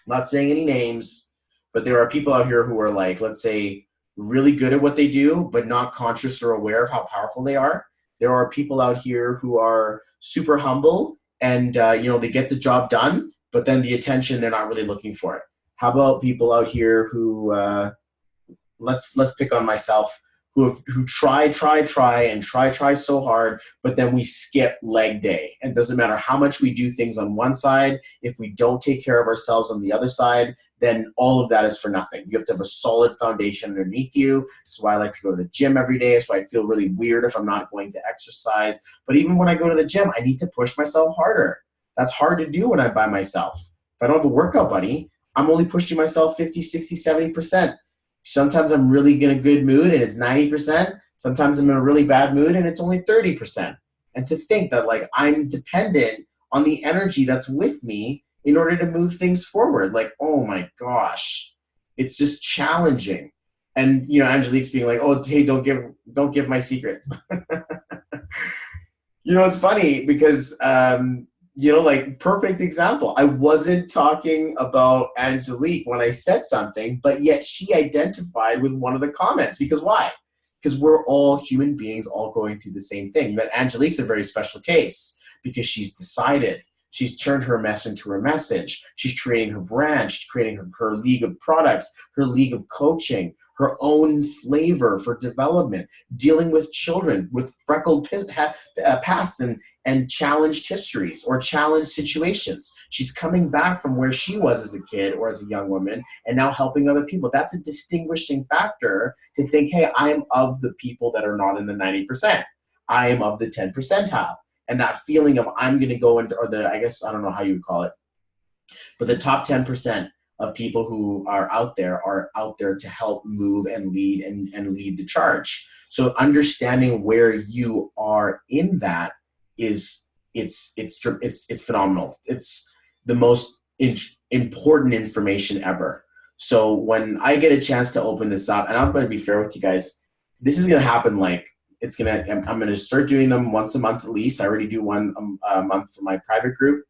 not saying any names, but there are people out here who are, like, let's say, really good at what they do, but not conscious or aware of how powerful they are. There are people out here who are super humble and, you know, they get the job done, but then the attention, they're not really looking for it. How about people out here who, let's pick on myself, who try so hard, but then we skip leg day. And it doesn't matter how much we do things on one side, if we don't take care of ourselves on the other side, then all of that is for nothing. You have to have a solid foundation underneath you. That's why I like to go to the gym every day. That's why I feel really weird if I'm not going to exercise. But even when I go to the gym, I need to push myself harder. That's hard to do when I'm by myself. If I don't have a workout buddy, I'm only pushing myself 50, 60, 70%. Sometimes I'm really in a good mood and it's 90%. Sometimes I'm in a really bad mood and it's only 30%. And to think that, like, I'm dependent on the energy that's with me in order to move things forward. Like, oh my gosh, it's just challenging. And, you know, Angelique's being like, oh, hey, don't give my secrets. You know, it's funny because, you know, like, perfect example. I wasn't talking about Angelique when I said something, but yet she identified with one of the comments. Because why? because we're all human beings all going through the same thing. But Angelique's a very special case because she's decided. She's turned her mess into her message. She's creating her brand. She's creating her league of products, her league of coaching, her own flavor for development, dealing with children with freckled pasts and challenged histories or challenged situations. She's coming back from where she was as a kid or as a young woman and now helping other people. That's a distinguishing factor to think, hey, I'm of the people that are not in the 90%. I am of the 10 percentile. And that feeling of I'm going to go into, or the, I guess, I don't know how you would call it, but the top 10% of people who are out there to help move and lead and lead the charge. So understanding where you are in that is, it's phenomenal. It's the most important information ever. So when I get a chance to open this up, and I'm going to be fair with you guys, this is going to happen like, I'm going to start doing them once a month at least. I already do one a month for my private group.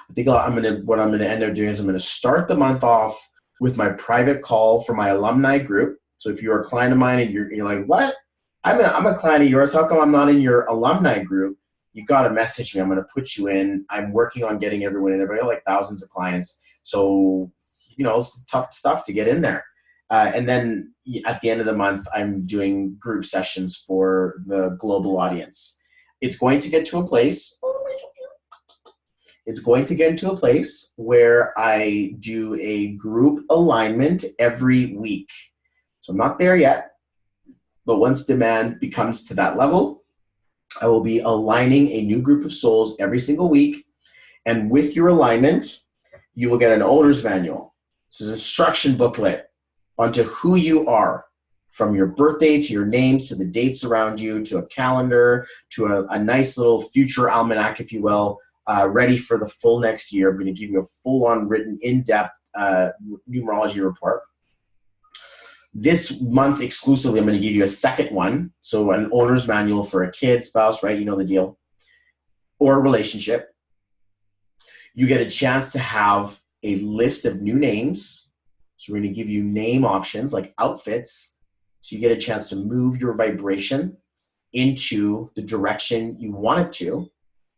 I think what I'm going to end up doing is I'm going to start the month off with my private call for my alumni group. So if you're a client of mine and you're like, what? I'm a client of yours. How come I'm not in your alumni group? You got to message me. I'm going to put you in. I'm working on getting everyone in there. But I got like thousands of clients. So, it's tough stuff to get in there. And then at the end of the month, I'm doing group sessions for the global audience. It's going to get to a place where I do a group alignment every week. So I'm not there yet, but once demand becomes to that level, I will be aligning a new group of souls every single week. And with your alignment, you will get an owner's manual. This is an instruction booklet onto who you are, from your birthday to your names to the dates around you to a calendar to a nice little future almanac, if you will, ready for the full next year. I'm going to give you a full-on written, in-depth numerology report. This month exclusively, I'm going to give you a second one, so an owner's manual for a kid, spouse, right? You know the deal, or a relationship. You get a chance to have a list of new names. So we're going to give you name options like outfits. So you get a chance to move your vibration into the direction you want it to.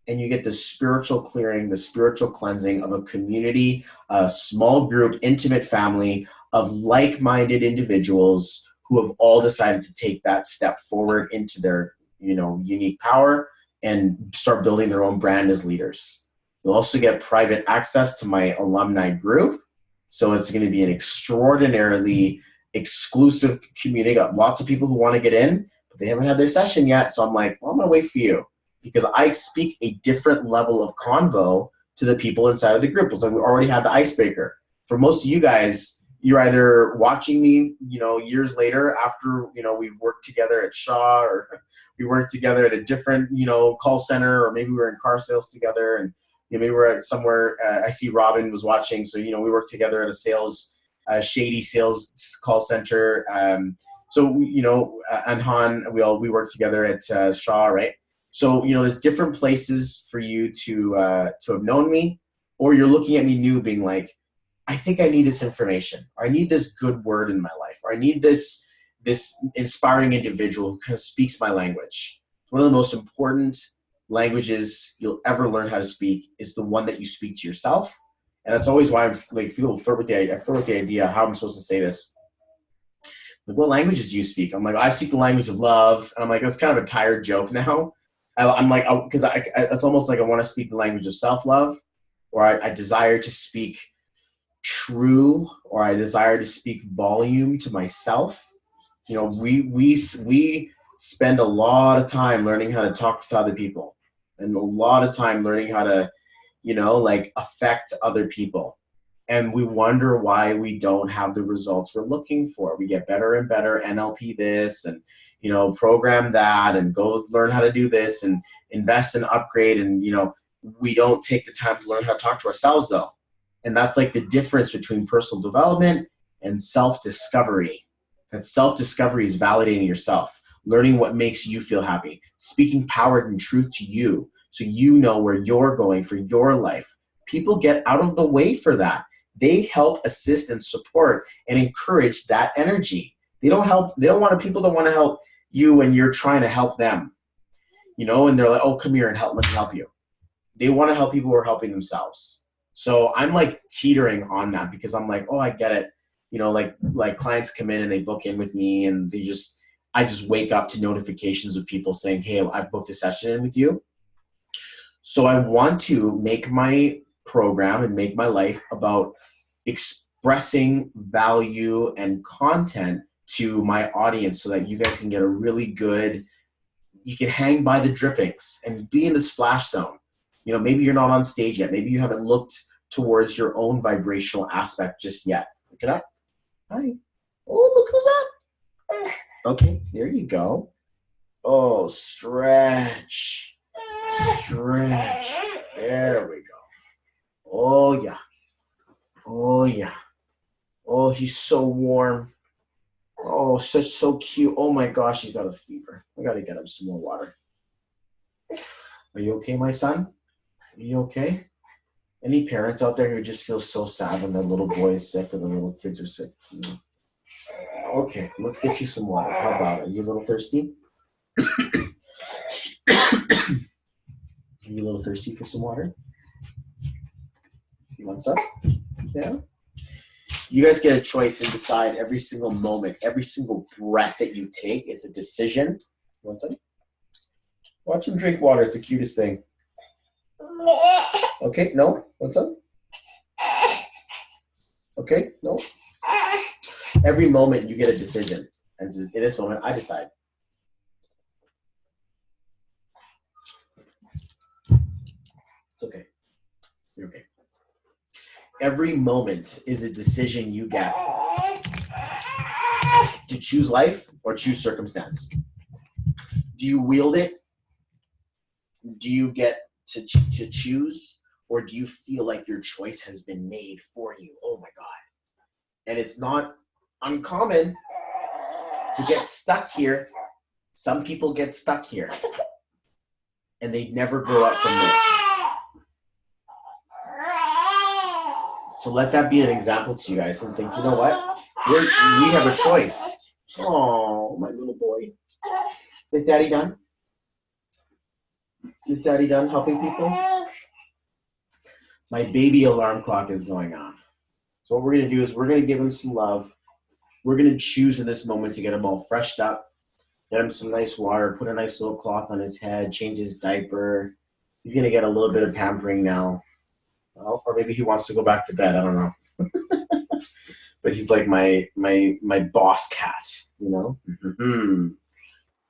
And you get the spiritual clearing, the spiritual cleansing of a community, a small group, intimate family of like-minded individuals who have all decided to take that step forward into their, unique power and start building their own brand as leaders. You'll also get private access to my alumni group. So it's going to be an extraordinarily exclusive community. Got lots of people who want to get in, but they haven't had their session yet. So I'm like, well, I'm going to wait for you because I speak a different level of convo to the people inside of the group. It's like we already had the icebreaker. For most of you guys, you're either watching me, years later after, we worked together at Shaw or we worked together at a different, call center, or maybe we were in car sales together and maybe we're at somewhere, I see Robin was watching. So, we worked together at a shady sales call center. And Han, we worked together at Shaw, right? So, there's different places for you to have known me, or you're looking at me new being like, I think I need this information, or I need this good word in my life, or I need this inspiring individual who kind of speaks my language. It's one of the most important languages you'll ever learn how to speak is the one that you speak to yourself. And that's always why I'm like, people flirt with the idea, how I'm supposed to say this. Like, what languages do you speak? I'm like, I speak the language of love. And I'm like, that's kind of a tired joke now. I'm like, because it's almost like I want to speak the language of self-love, or I desire to speak true, or I desire to speak volume to myself. We spend a lot of time learning how to talk to other people, and a lot of time learning how to, affect other people. And we wonder why we don't have the results we're looking for. We get better and better, NLP this and, program that, and go learn how to do this and invest and upgrade. And, we don't take the time to learn how to talk to ourselves though. And that's like the difference between personal development and self-discovery. That self-discovery is validating yourself, learning what makes you feel happy, speaking power and truth to you so you know where you're going for your life. People get out of the way for that. They help assist and support and encourage that energy. They don't help. They don't want to. People don't want to help you when you're trying to help them. You know, and they're like, "Oh, come here and help. Let me help you." They want to help people who are helping themselves. So I'm like teetering on that because I'm like, "Oh, I get it." You know, like clients come in and they book in with me, and I just wake up to notifications of people saying, "Hey, I've booked a session in with you." So I want to make my program and make my life about expressing value and content to my audience so that you guys can get a really good, you can hang by the drippings and be in the splash zone. You know, maybe you're not on stage yet. Maybe you haven't looked towards your own vibrational aspect just yet. Look at that. Hi. Oh, look who's up. Okay, there you go. Oh, stretch. Stretch. There we go. Oh, yeah. Oh, yeah. Oh, he's so warm. Oh, so cute. Oh, my gosh, he's got a fever. I got to get him some more water. Are you okay, my son? Are you okay? Any parents out there who just feel so sad when their little boy is sick or the little kids are sick? Okay, let's get you some water. How about it? Are you a little thirsty? Are you a little thirsty for some water? You want some? Yeah? You guys get a choice and decide every single moment, every single breath that you take is a decision. You want some? Watch him drink water. It's the cutest thing. Okay, no? Want some? Okay, no? Every moment you get a decision. And in this moment, I decide. It's okay. You're okay. Every moment is a decision you get to choose life or choose circumstance. Do you wield it? Do you get to choose? Or do you feel like your choice has been made for you? Oh my God. And it's not uncommon to get stuck here. Some people get stuck here and they never grow up from this. So let that be an example to you guys and think, you know what? We have a choice. Oh, my little boy. Is Daddy done? Is Daddy done helping people? My baby alarm clock is going off. So what we're going to do is we're going to give him some love. We're going to choose in this moment to get him all freshed up, get him some nice water, put a nice little cloth on his head, change his diaper. He's going to get a little bit of pampering now. Well, or maybe he wants to go back to bed. I don't know. But he's like my boss cat, you know? Mm-hmm.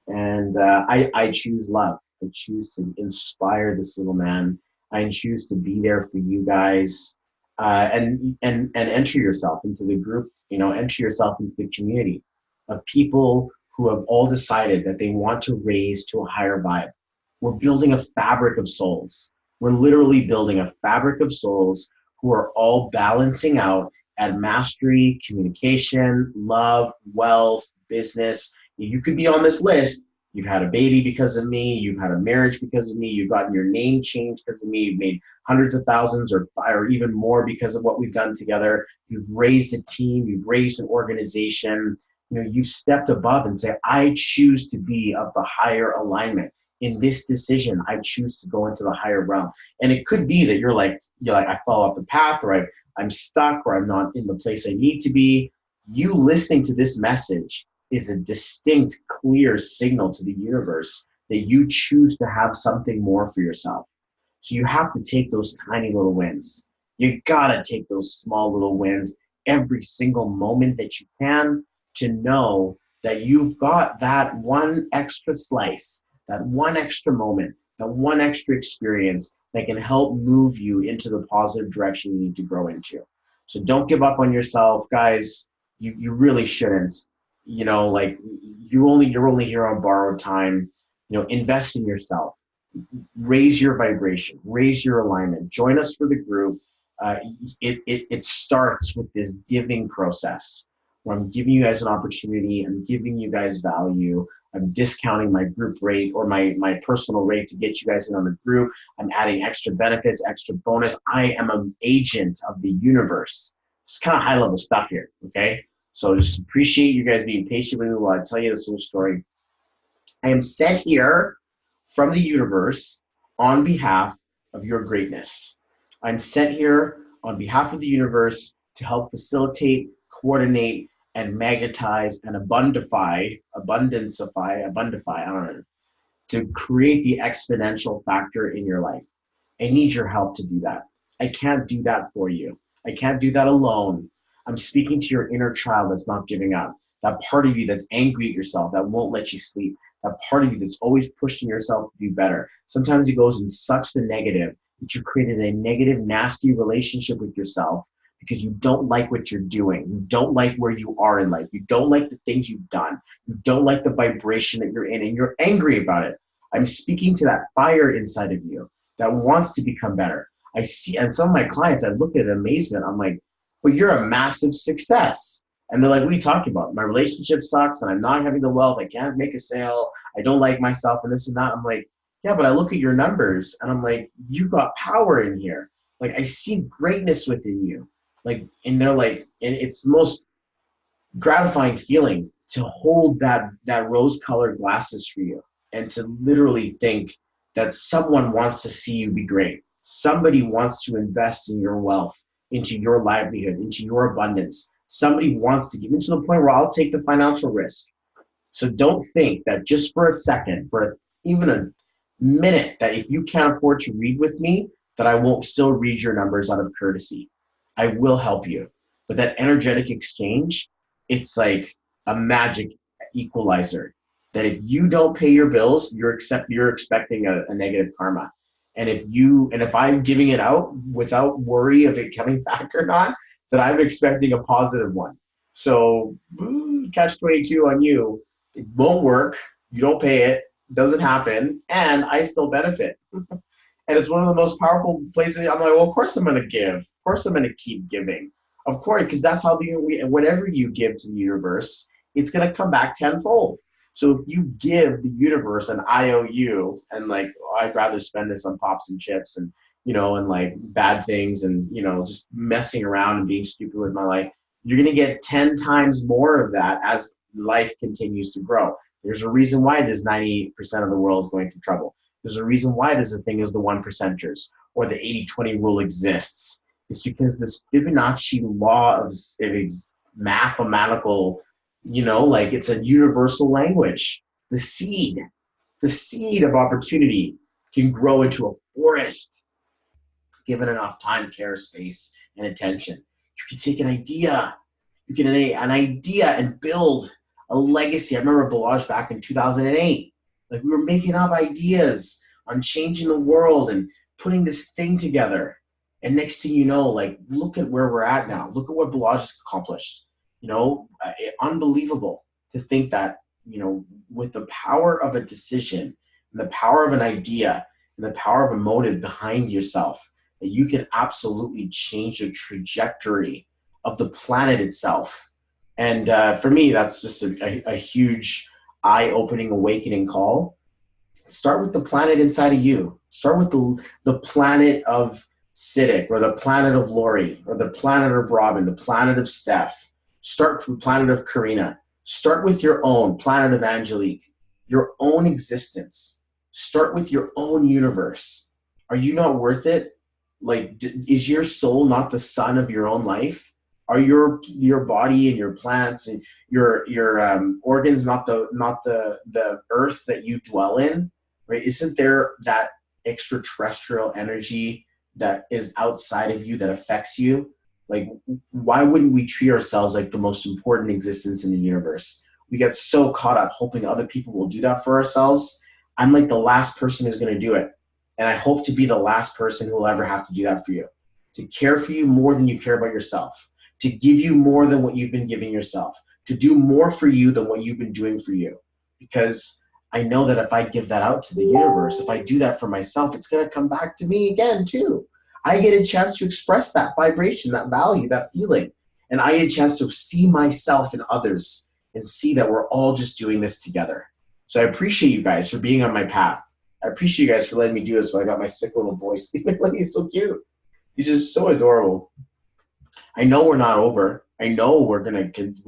And I choose love. I choose to inspire this little man. I choose to be there for you guys, and enter yourself into the group. You know, enter yourself into the community of people who have all decided that they want to raise to a higher vibe. We're building a fabric of souls. We're literally building a fabric of souls who are all balancing out at mastery, communication, love, wealth, business. You could be on this list. You've had a baby because of me. You've had a marriage because of me. You've gotten your name changed because of me. You've made hundreds of thousands or even more because of what we've done together. You've raised a team. You've raised an organization. You know, you've stepped above and said, I choose to be of the higher alignment. In this decision, I choose to go into the higher realm. And it could be that you're like, I fall off the path, or I'm stuck, or I'm not in the place I need to be. You listening to this message is a distinct, clear signal to the universe that you choose to have something more for yourself. So you have to take those tiny little wins. You gotta take those small little wins every single moment that you can to know that you've got that one extra slice, that one extra moment, that one extra experience that can help move you into the positive direction you need to grow into. So don't give up on yourself, guys. You really shouldn't. You know, like you're only here on borrowed time. You know, invest in yourself. Raise your vibration. Raise your alignment. Join us for the group. It starts with this giving process where I'm giving you guys an opportunity. I'm giving you guys value. I'm discounting my group rate or my personal rate to get you guys in on the group. I'm adding extra benefits, extra bonus. I am an agent of the universe. It's kind of high level stuff here, okay? So just appreciate you guys being patient with me while I tell you this little story. I am sent here from the universe on behalf of your greatness. I'm sent here on behalf of the universe to help facilitate, coordinate, and magnetize and abundify, I don't know, to create the exponential factor in your life. I need your help to do that. I can't do that for you. I can't do that alone. I'm speaking to your inner child that's not giving up. That part of you that's angry at yourself, that won't let you sleep. That part of you that's always pushing yourself to do better. Sometimes it goes in such the negative that you've created a negative, nasty relationship with yourself because you don't like what you're doing. You don't like where you are in life. You don't like the things you've done. You don't like the vibration that you're in, and you're angry about it. I'm speaking to that fire inside of you that wants to become better. I see, and some of my clients, I look at amazement. I'm like, but you're a massive success. And they're like, what are you talking about? My relationship sucks and I'm not having the wealth. I can't make a sale. I don't like myself and this and that. I'm like, yeah, but I look at your numbers and I'm like, you got power in here. Like, I see greatness within you. Like, and they're like, and it's the most gratifying feeling to hold that rose-colored glasses for you and to literally think that someone wants to see you be great. Somebody wants to invest in your wealth, into your livelihood, into your abundance. Somebody wants to get into the point where I'll take the financial risk. So don't think that just for a second, for even a minute, that if you can't afford to read with me, that I won't still read your numbers out of courtesy. I will help you. But that energetic exchange, it's like a magic equalizer. That if you don't pay your bills, you're expecting a negative karma. And if I'm giving it out without worry of it coming back or not, that I'm expecting a positive one. So catch 22 on you. It won't work. You don't pay it. Doesn't happen. And I still benefit. And it's one of the most powerful places. I'm like, well, of course I'm going to give. Of course I'm going to keep giving. Of course, because that's how whatever you give to the universe, it's going to come back tenfold. So if you give the universe an IOU and like, oh, I'd rather spend this on pops and chips and, and like bad things and, just messing around and being stupid with my life, you're going to get 10 times more of that as life continues to grow. There's a reason why there's 98% of the world going through trouble. There's a reason why there's a thing as the 1%ers or the 80-20 rule exists. It's because this Fibonacci law of mathematical, like it's a universal language. The seed of opportunity can grow into a forest given enough time, care, space, and attention. You can take an idea, and build a legacy. I remember Balaj back in 2008. Like we were making up ideas on changing the world and putting this thing together. And next thing you know, like, look at where we're at now. Look at what Balaj has accomplished. Unbelievable to think that, with the power of a decision and the power of an idea and the power of a motive behind yourself, that you can absolutely change the trajectory of the planet itself. And for me, that's just a huge eye-opening, awakening call. Start with the planet inside of you. Start with the planet of Siddiq or the planet of Lori or the planet of Robin, the planet of Steph. Start with the planet of Karina. Start with your own planet of Angelique, your own existence. Start with your own universe. Are you not worth it? Like, is your soul not the sun of your own life? Are your body and your plants and your organs not the earth that you dwell in? Right? Isn't there that extraterrestrial energy that is outside of you that affects you? Like, why wouldn't we treat ourselves like the most important existence in the universe? We get so caught up hoping other people will do that for ourselves. I'm like the last person who's going to do it. And I hope to be the last person who will ever have to do that for you. To care for you more than you care about yourself. To give you more than what you've been giving yourself. To do more for you than what you've been doing for you. Because I know that if I give that out to the universe, if I do that for myself, it's going to come back to me again too. I get a chance to express that vibration, that value, that feeling. And I get a chance to see myself in others and see that we're all just doing this together. So I appreciate you guys for being on my path. I appreciate you guys for letting me do this while I got my sick little boy sleeping. Like, he's so cute. He's just so adorable. I know we're not over. I know we're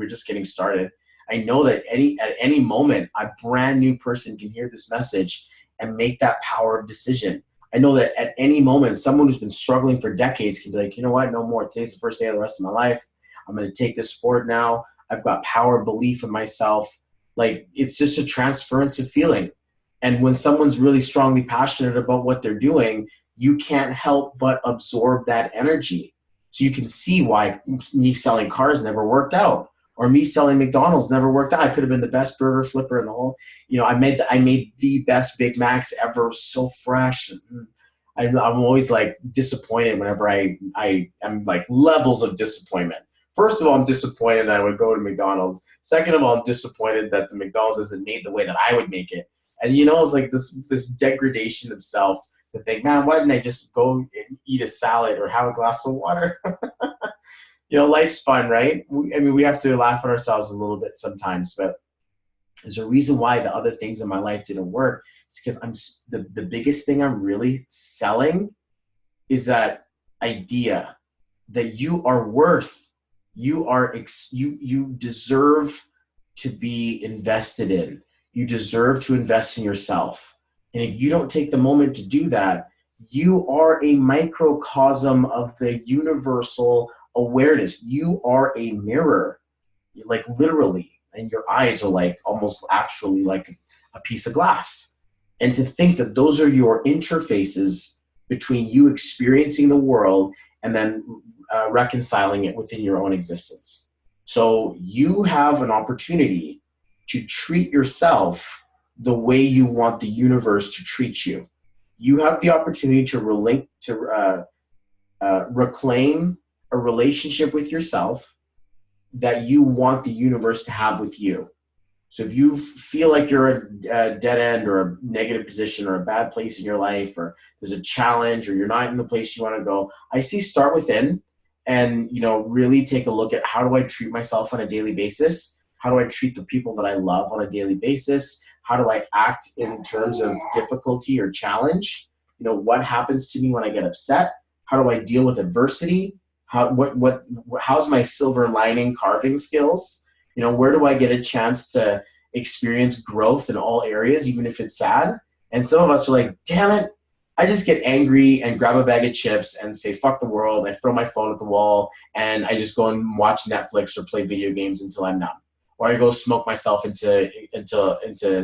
just getting started. I know that at any moment, a brand new person can hear this message and make that power of decision. I know that at any moment, someone who's been struggling for decades can be like, you know what, no more. Today's the first day of the rest of my life. I'm going to take this forward now. I've got power and belief in myself. Like, it's just a transference of feeling. And when someone's really strongly passionate about what they're doing, you can't help but absorb that energy. So you can see why me selling cars never worked out, or me selling McDonald's never worked out. I could have been the best burger flipper in the whole, I made the best Big Macs ever, so fresh. I'm always like disappointed whenever I'm like levels of disappointment. First of all, I'm disappointed that I would go to McDonald's. Second of all, I'm disappointed that the McDonald's isn't made the way that I would make it. And it's like this degradation of self to think, man, why didn't I just go and eat a salad or have a glass of water? Life's fun, right? We have to laugh at ourselves a little bit sometimes, but there's a reason why the other things in my life didn't work. It's because the biggest thing I'm really selling is that idea that you are worth, you deserve to be invested in. You deserve to invest in yourself. And if you don't take the moment to do that, you are a microcosm of the universal awareness. You are a mirror, like literally, and your eyes are like almost actually like a piece of glass. And to think that those are your interfaces between you experiencing the world and then reconciling it within your own existence. So you have an opportunity to treat yourself the way you want the universe to treat you. You have the opportunity to reclaim a relationship with yourself that you want the universe to have with you. So if you feel like you're a dead end or a negative position or a bad place in your life, or there's a challenge, or you're not in the place you want to go, I see start within and, really take a look at, how do I treat myself on a daily basis? How do I treat the people that I love on a daily basis? How do I act in terms of difficulty or challenge? What happens to me when I get upset? How do I deal with adversity? How's my silver lining carving skills? Where do I get a chance to experience growth in all areas, even if it's sad? And some of us are like, damn it, I just get angry and grab a bag of chips and say, fuck the world. I throw my phone at the wall and I just go and watch Netflix or play video games until I'm numb. Or I go smoke myself into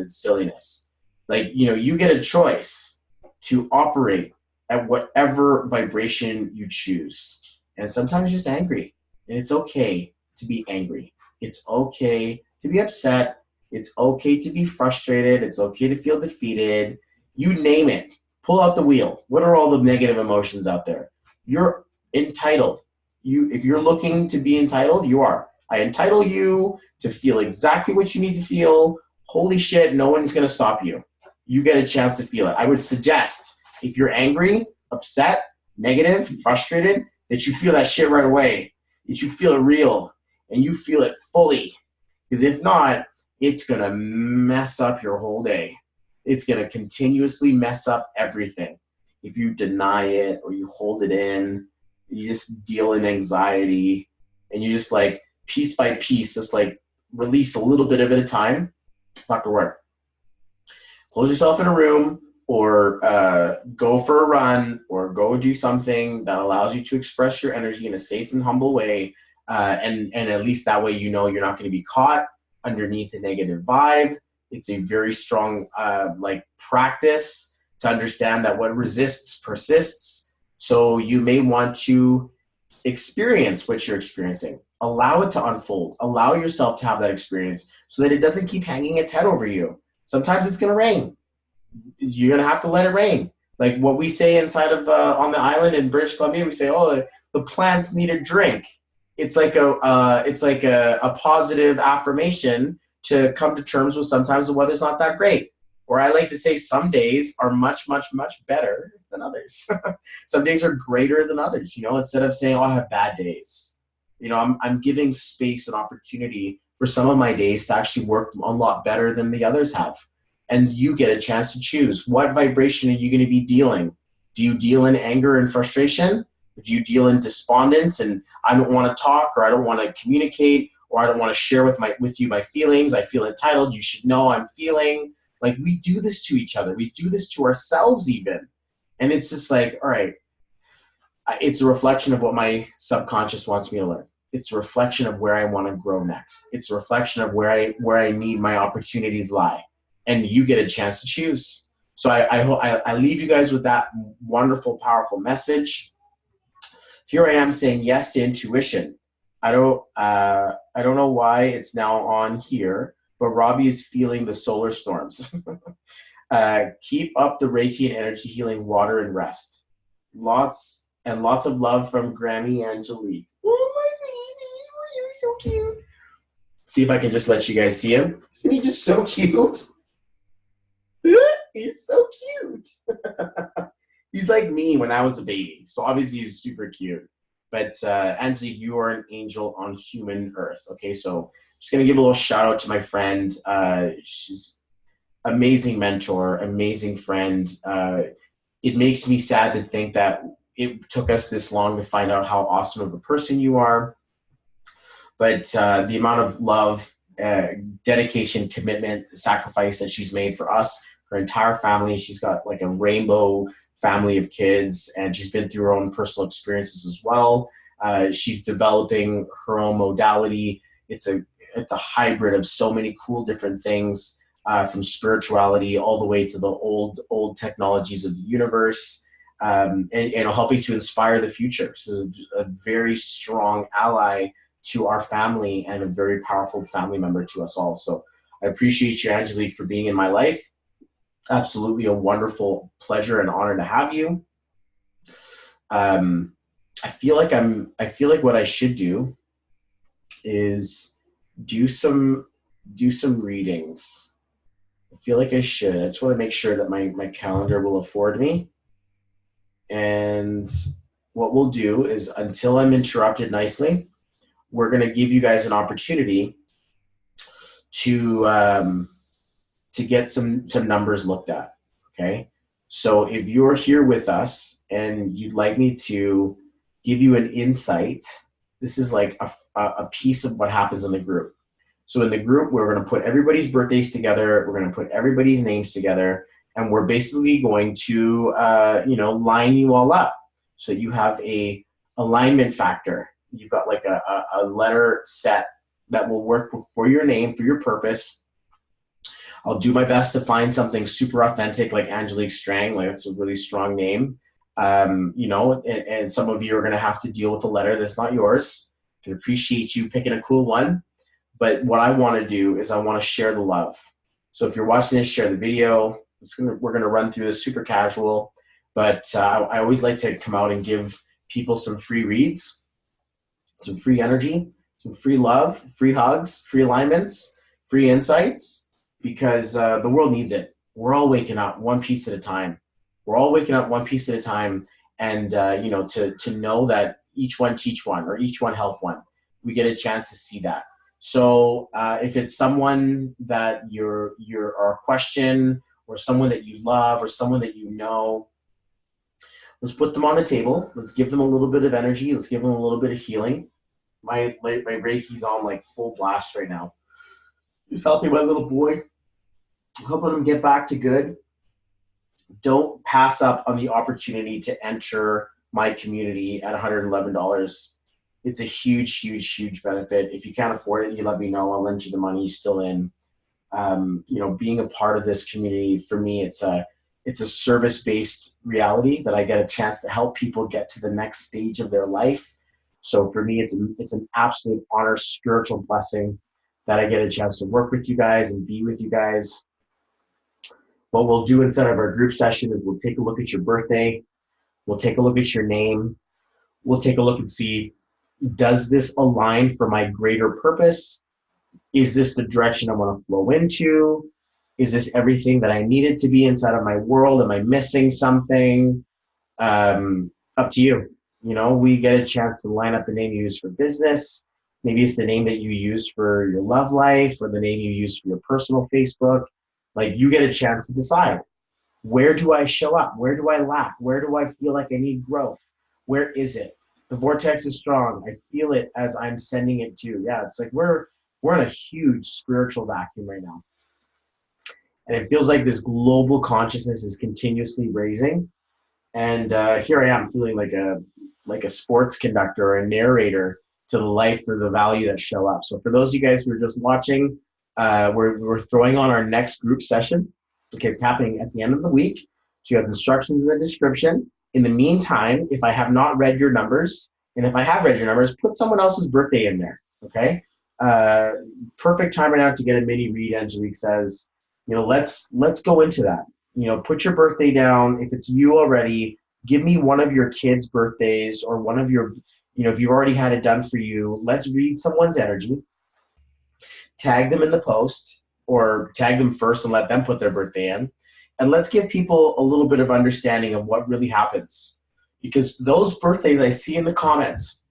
silliness. Like, you get a choice to operate at whatever vibration you choose. And sometimes you're just angry. And it's okay to be angry. It's okay to be upset. It's okay to be frustrated. It's okay to feel defeated. You name it. Pull out the wheel. What are all the negative emotions out there? You're entitled. If you're looking to be entitled, you are. I entitle you to feel exactly what you need to feel. Holy shit, no one's going to stop you. You get a chance to feel it. I would suggest, if you're angry, upset, negative, frustrated, that you feel that shit right away, that you feel it real, and you feel it fully. Because if not, it's going to mess up your whole day. It's going to continuously mess up everything. If you deny it or you hold it in, you just deal in anxiety, and you just like, piece by piece, just like release a little bit of it at a time, it's not gonna work. Close yourself in a room, or go for a run, or go do something that allows you to express your energy in a safe and humble way, and at least that way you're not going to be caught underneath a negative vibe. It's a very strong practice to understand that what resists persists. So you may want to experience what you're experiencing. Allow it to unfold. Allow yourself to have that experience so that it doesn't keep hanging its head over you. Sometimes it's going to rain. You're going to have to let it rain. Like what we say inside of on the island in British Columbia, we say, oh, the plants need a drink. It's like a positive affirmation to come to terms with sometimes the weather's not that great. Or I like to say some days are much, much, much better than others. Some days are greater than others, instead of saying, oh, I have bad days. I'm giving space and opportunity for some of my days to actually work a lot better than the others have. And you get a chance to choose. What vibration are you going to be dealing? Do you deal in anger and frustration? Do you deal in despondence and I don't want to talk, or I don't want to communicate, or I don't want to share with you my feelings? I feel entitled. You should know I'm feeling. Like, we do this to each other. We do this to ourselves even. And it's just like, all right, it's a reflection of what my subconscious wants me to learn. It's a reflection of where I want to grow next. It's a reflection of where I need my opportunities lie. And you get a chance to choose. So I leave you guys with that wonderful, powerful message. Here I am saying yes to intuition. I don't know why it's now on here, but Robbie is feeling the solar storms. Keep up the Reiki and energy healing, water and rest. Lots of love from Grammy Angelique. Oh, my baby, you're so cute. See if I can just let you guys see him. Isn't he just so cute? He's so cute. He's like me when I was a baby. So obviously he's super cute. But Angelique, you are an angel on human earth. Okay, so just going to give a little shout out to my friend. She's amazing mentor, amazing friend. It makes me sad to think that it took us this long to find out how awesome of a person you are. But the amount of love, dedication, commitment, sacrifice that she's made for us, her entire family. She's got like a rainbow family of kids, and she's been through her own personal experiences as well. She's developing her own modality. It's a hybrid of so many cool different things, from spirituality all the way to the old technologies of the universe, and helping to inspire the future. So a very strong ally to our family and a very powerful family member to us all. So I appreciate you, Angelique, for being in my life. Absolutely a wonderful pleasure and honor to have you. I feel like what I should do is do some readings. I feel like I should. I just want to make sure that my calendar will afford me. And what we'll do is, until I'm interrupted nicely, we're going to give you guys an opportunity to get some numbers looked at. Okay. So if you're here with us and you'd like me to give you an insight, this is like a piece of what happens in the group. So in the group, we're going to put everybody's birthdays together. We're going to put everybody's names together, and we're basically going to, line you all up. So you have a alignment factor. You've got like a letter set that will work for your name, for your purpose. I'll do my best to find something super authentic like Angelique Strang. Like, that's a really strong name. And some of you are going to have to deal with a letter that's not yours. I can appreciate you picking a cool one. But what I want to do is I want to share the love. So if you're watching this, share the video. We're going to run through this super casual. But I always like to come out and give people some free reads, some free energy, some free love, free hugs, free alignments, free insights, because the world needs it. We're all waking up one piece at a time. We're all waking up one piece at a time, and to know that each one teach one, or each one help one. We get a chance to see that. So if it's someone that you're or a question, or someone that you love, or someone that you know, let's put them on the table. Let's give them a little bit of energy. Let's give them a little bit of healing. My Reiki's on like full blast right now. Just helping my little boy, helping him get back to good. Don't pass up on the opportunity to enter my community at $111. It's a huge, huge, huge benefit. If you can't afford it, you let me know. I'll lend you the money. Still in. Being a part of this community, for me, it's a service-based reality that I get a chance to help people get to the next stage of their life. So for me, it's an absolute honor, spiritual blessing that I get a chance to work with you guys and be with you guys. What we'll do inside of our group session is we'll take a look at your birthday. We'll take a look at your name. We'll take a look and see, does this align for my greater purpose? Is this the direction I want to flow into? Is this everything that I needed to be inside of my world? Am I missing something? Up to you. We get a chance to line up the name you use for business. Maybe it's the name that you use for your love life, or the name you use for your personal Facebook. Like, you get a chance to decide, where do I show up? Where do I lack? Where do I feel like I need growth? Where is it? The vortex is strong. I feel it as I'm sending it to you. Yeah, it's like we're in a huge spiritual vacuum right now. And it feels like this global consciousness is continuously raising. And here I am feeling like a sports conductor or a narrator to the life or the value that show up. So for those of you guys who are just watching, we're throwing on our next group session. Okay, it's happening at the end of the week. So you have instructions in the description. In the meantime, if I have not read your numbers, and if I have read your numbers, put someone else's birthday in there. Okay, perfect time right now to get a mini read. Angelique says, let's go into that. Put your birthday down. If it's you already, give me one of your kids' birthdays or one of your, if you've already had it done for you, let's read someone's energy, tag them in the post or tag them first and let them put their birthday in. And let's give people a little bit of understanding of what really happens. Because those birthdays I see in the comments,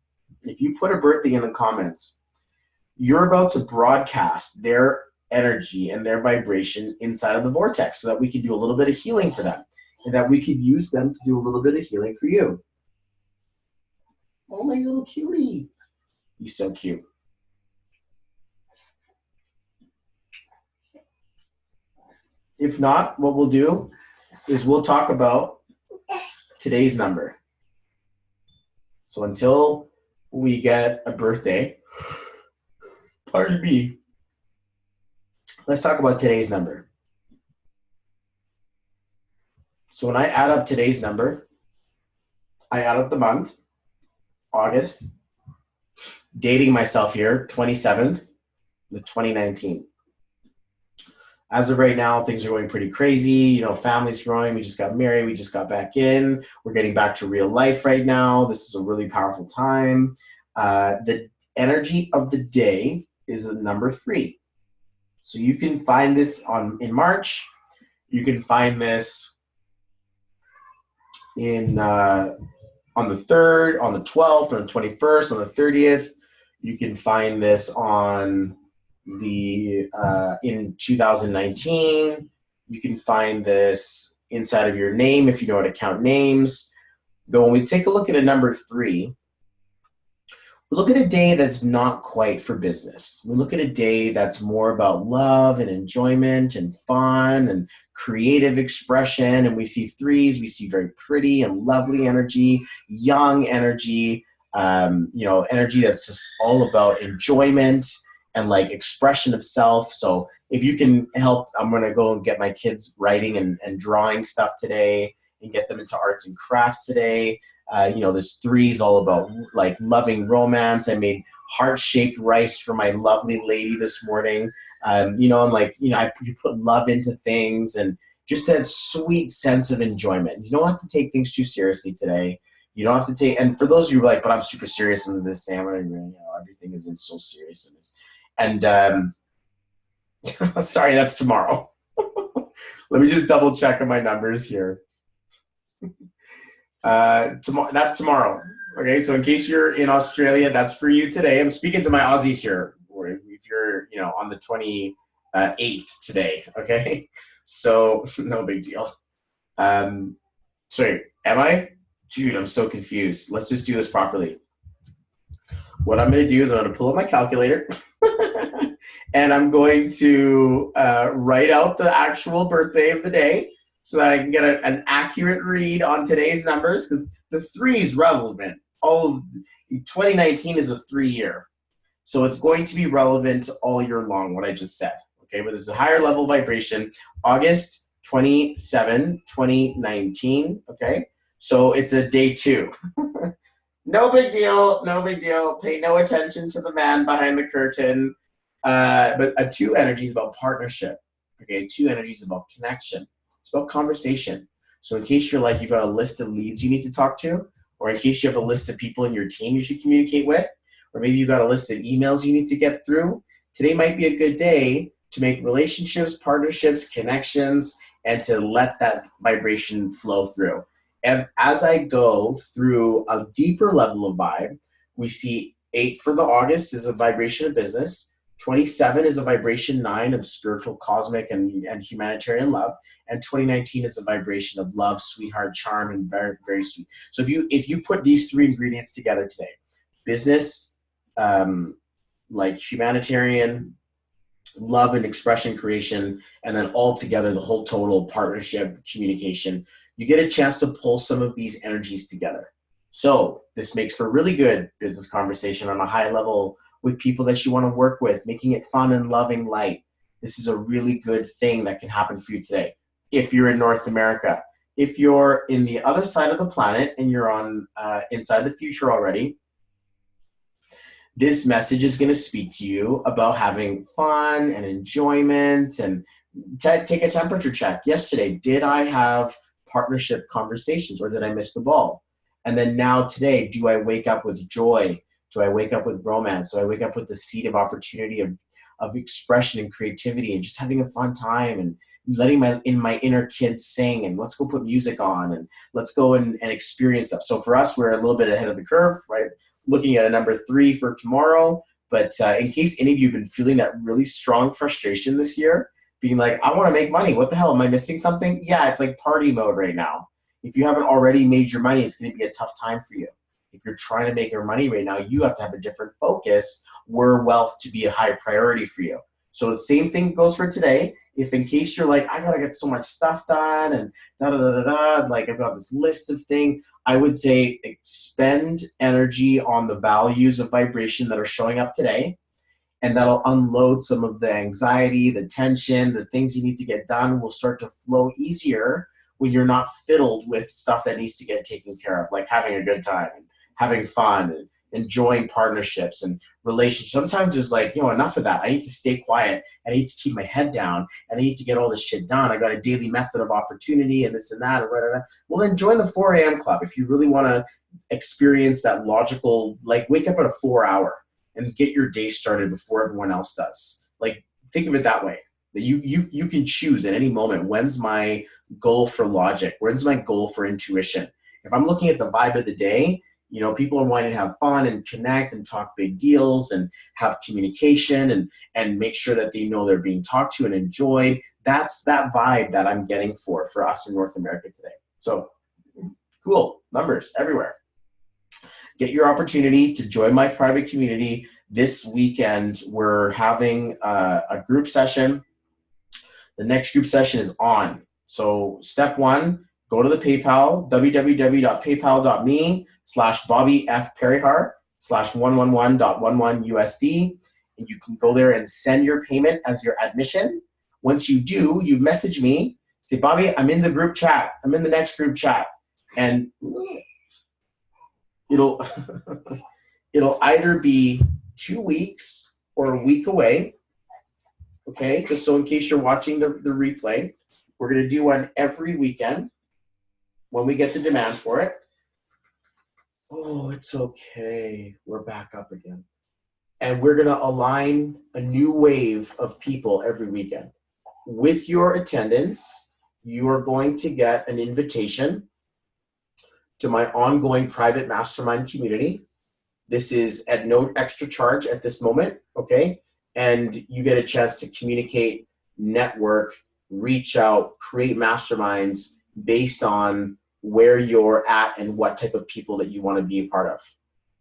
if you put a birthday in the comments, you're about to broadcast their energy and their vibration inside of the vortex so that we can do a little bit of healing for them and that we could use them to do a little bit of healing for you. Oh, my little cutie. He's so cute. If not, what we'll do is we'll talk about today's number. So until we get a birthday, pardon me, let's talk about today's number. So when I add up today's number, I add up the month, August, dating myself here, 27th, the 2019. As of right now, things are going pretty crazy. Family's growing. We just got married. We just got back in. We're getting back to real life right now. This is a really powerful time. The energy of the day is the number 3. So you can find this in March. You can find this on the 3rd, on the 12th, on the 21st, on the 30th. You can find this on in 2019. You can find this inside of your name if you know how to count names. But when we take a look at a number 3, we look at a day that's not quite for business. We look at a day that's more about love and enjoyment and fun and creative expression. And we see 3s, we see very pretty and lovely energy, young energy, energy that's just all about enjoyment and like expression of self. So if you can help, I'm going to go and get my kids writing and drawing stuff today and get them into arts and crafts today. This 3 is all about like loving romance. I made heart-shaped rice for my lovely lady this morning. You put love into things and just that sweet sense of enjoyment. You don't have to take things too seriously today. You don't have to take, and for those of you who are like, but I'm super serious in this, everything isn't so serious in this. And sorry, that's tomorrow. Let me just double check on my numbers here. That's tomorrow. Okay, so in case you're in Australia, that's for you today. I'm speaking to my Aussies here, or if you're, on the 28th today. Okay, so no big deal. Sorry, am I? Dude, I'm so confused. Let's just do this properly. What I'm going to do is I'm going to pull up my calculator and I'm going to write out the actual birthday of the day so that I can get an accurate read on today's numbers, because the 3 is relevant. 2019 is a 3-year. So it's going to be relevant all year long, what I just said. Okay, but there's a higher level vibration. August 27, 2019. Okay, so it's a day 2. No big deal, no big deal. Pay no attention to the man behind the curtain. But a 2 energy is about partnership. Okay, 2 energy is about connection. It's about conversation. So in case you're like, you've got a list of leads you need to talk to, or in case you have a list of people in your team you should communicate with, or maybe you've got a list of emails you need to get through, today might be a good day to make relationships, partnerships, connections, and to let that vibration flow through. And as I go through a deeper level of vibe, we see 8 for the August is a vibration of business, 27 is a vibration 9 of spiritual, cosmic, and humanitarian love. And 2019 is a vibration of love, sweetheart, charm, and very, very sweet. So if you put these 3 ingredients together today, business, like humanitarian, love and expression creation, and then all together, the whole total partnership, communication, you get a chance to pull some of these energies together. So this makes for really good business conversation on a high level with people that you want to work with, making it fun and loving, light. This is a really good thing that can happen for you today. If you're in North America, if you're in the other side of the planet and you're on inside the future already, this message is going to speak to you about having fun and enjoyment, and take a temperature check. Yesterday, did I have partnership conversations or did I miss the ball? And then now today, do I wake up with joy? Do I wake up with romance? Do I wake up with the seed of opportunity of expression and creativity and just having a fun time and letting my inner kids sing, and let's go put music on and let's go and experience stuff. So for us, we're a little bit ahead of the curve, right? Looking at a number 3 for tomorrow. But in case any of you have been feeling that really strong frustration this year, being like, I want to make money. What the hell? Am I missing something? Yeah, it's like party mode right now. If you haven't already made your money, it's going to be a tough time for you. If you're trying to make your money right now, you have to have a different focus were wealth to be a high priority for you. So the same thing goes for today. If in case you're like, I got to get so much stuff done and da-da-da-da-da, like I've got this list of things, I would say expend energy on the values of vibration that are showing up today, and that'll unload some of the anxiety, the tension, the things you need to get done will start to flow easier when you're not fiddled with stuff that needs to get taken care of, like having a good time and having fun and enjoying partnerships and relationships. Sometimes there's like, enough of that. I need to stay quiet. I need to keep my head down and I need to get all this shit done. I got a daily method of opportunity and this and that. Well, then join the 4 a.m. club if you really want to experience that logical, like wake up at a 4 hour and get your day started before everyone else does. Like think of it that way. That you can choose at any moment, when's my goal for logic? When's my goal for intuition? If I'm looking at the vibe of the day, people are wanting to have fun and connect and talk big deals and have communication and make sure that they know they're being talked to and enjoyed. That's that vibe that I'm getting for us in North America today. So cool, numbers everywhere. Get your opportunity to join my private community. This weekend, we're having a group session. The next group session is on. So step 1, go to the PayPal, www.paypal.me/BobbyFParihar/111.11 USD. And you can go there and send your payment as your admission. Once you do, you message me, say, Bobby, I'm in the group chat. I'm in the next group chat. And it'll either be 2 weeks or a week away. Okay, just so in case you're watching the replay, we're going to do one every weekend when we get the demand for it. Oh, it's okay. We're back up again. And we're going to align a new wave of people every weekend. With your attendance, you are going to get an invitation to my ongoing private mastermind community. This is at no extra charge at this moment, okay? And you get a chance to communicate, network, reach out, create masterminds based on where you're at and what type of people that you want to be a part of.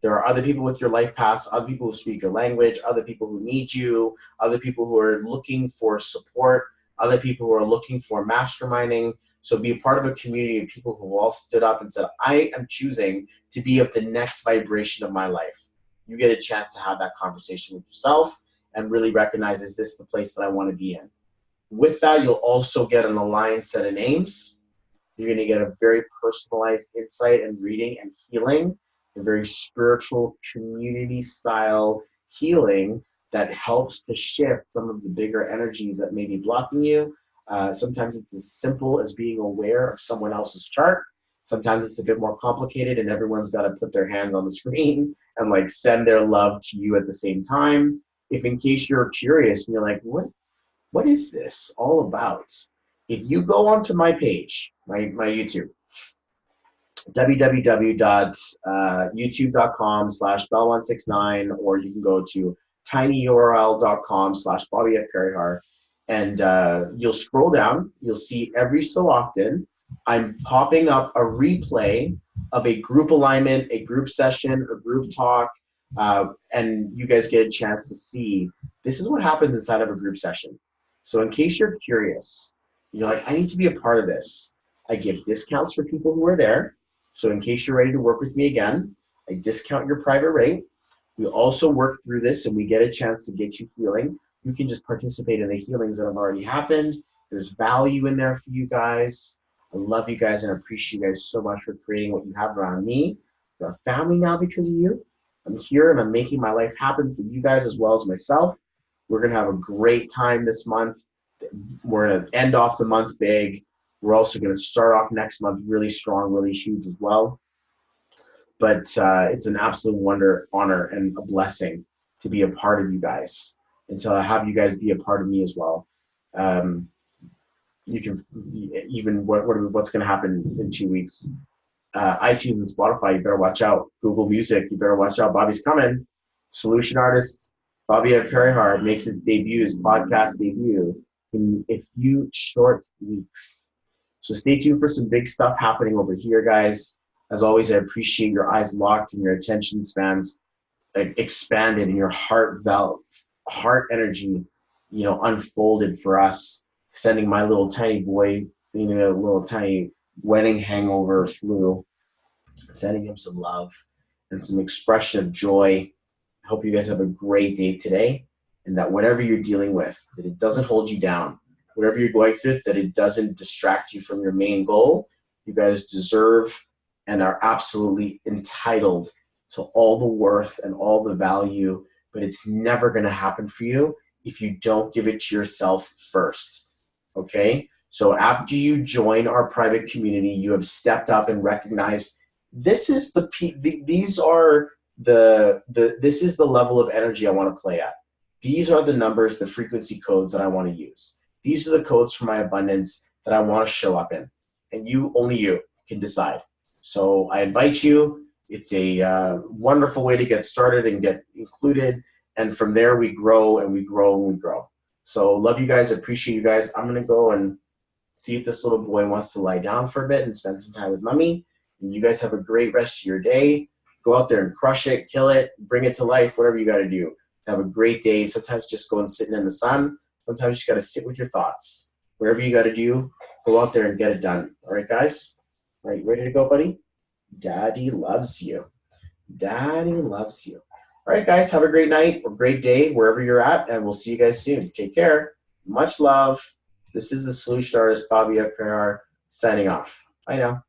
There are other people with your life paths, other people who speak your language, other people who need you, other people who are looking for support, other people who are looking for masterminding. So be a part of a community of people who all stood up and said, I am choosing to be of the next vibration of my life. You get a chance to have that conversation with yourself and really recognize, is this the place that I want to be in? With that, you'll also get an aligned set of names. You're going to get a very personalized insight and reading and healing, a very spiritual community style healing that helps to shift some of the bigger energies that may be blocking you. Sometimes it's as simple as being aware of someone else's chart. Sometimes it's a bit more complicated and everyone's got to put their hands on the screen and like send their love to you at the same time. If in case you're curious and you're like, what is this all about? If you go onto my page, my YouTube, www.youtube.com/bell169, or you can go to tinyurl.com/BobbyFParihar. And you'll scroll down. You'll see every so often I'm popping up a replay of a group alignment, a group session, a group talk, and you guys get a chance to see this is what happens inside of a group session. So in case you're curious, you're like, I need to be a part of this. I give discounts for people who are there. So in case you're ready to work with me again, I discount your private rate. We also work through this and we get a chance to get you healing. You can just participate in the healings that have already happened. There's value in there for you guys. I love you guys and I appreciate you guys so much for creating what you have around me. We're a family now because of you. I'm here and I'm making my life happen for you guys as well as myself. We're going to have a great time this month. We're going to end off the month big. We're also going to start off next month really strong, really huge as well. But it's an absolute wonder, honor, and a blessing to be a part of you guys, and to have you guys be a part of me as well. You can even what's going to happen in 2 weeks. iTunes and Spotify, you better watch out. Google Music, you better watch out. Bobby's coming. Solution artist Bobby Parihar makes his debut, his podcast debut, in a few short weeks. So stay tuned for some big stuff happening over here, guys. As always, I appreciate your eyes locked and your attention spans expanded and your heart energy, unfolded for us. Sending my little tiny boy, a little tiny wedding hangover flu, sending him some love and some expression of joy. I hope you guys have a great day today, and that whatever you're dealing with, that it doesn't hold you down. Whatever you're going through, that it doesn't distract you from your main goal. You guys deserve and are absolutely entitled to all the worth and all the value, but it's never going to happen for you if you don't give it to yourself first. Okay? So after you join our private community, you have stepped up and recognized this is this is the level of energy I want to play at. These are the numbers, the frequency codes that I want to use. These are the codes for my abundance that I want to show up in. And only you can decide. So I invite you. It's a wonderful way to get started and get included. And from there, we grow and we grow and we grow. So love you guys. Appreciate you guys. I'm going to go and see if this little boy wants to lie down for a bit and spend some time with mommy. And you guys have a great rest of your day. Go out there and crush it, kill it, bring it to life, whatever you got to do. Have a great day. Sometimes just go and sitting in the sun. Sometimes you just got to sit with your thoughts. Whatever you got to do, go out there and get it done. All right, guys? All right, you ready to go, buddy? Daddy loves you. Daddy loves you. All right, guys, have a great night or great day wherever you're at, and we'll see you guys soon. Take care. Much love. This is the Solution Artist, Bobby F. Parihar, signing off. Bye now.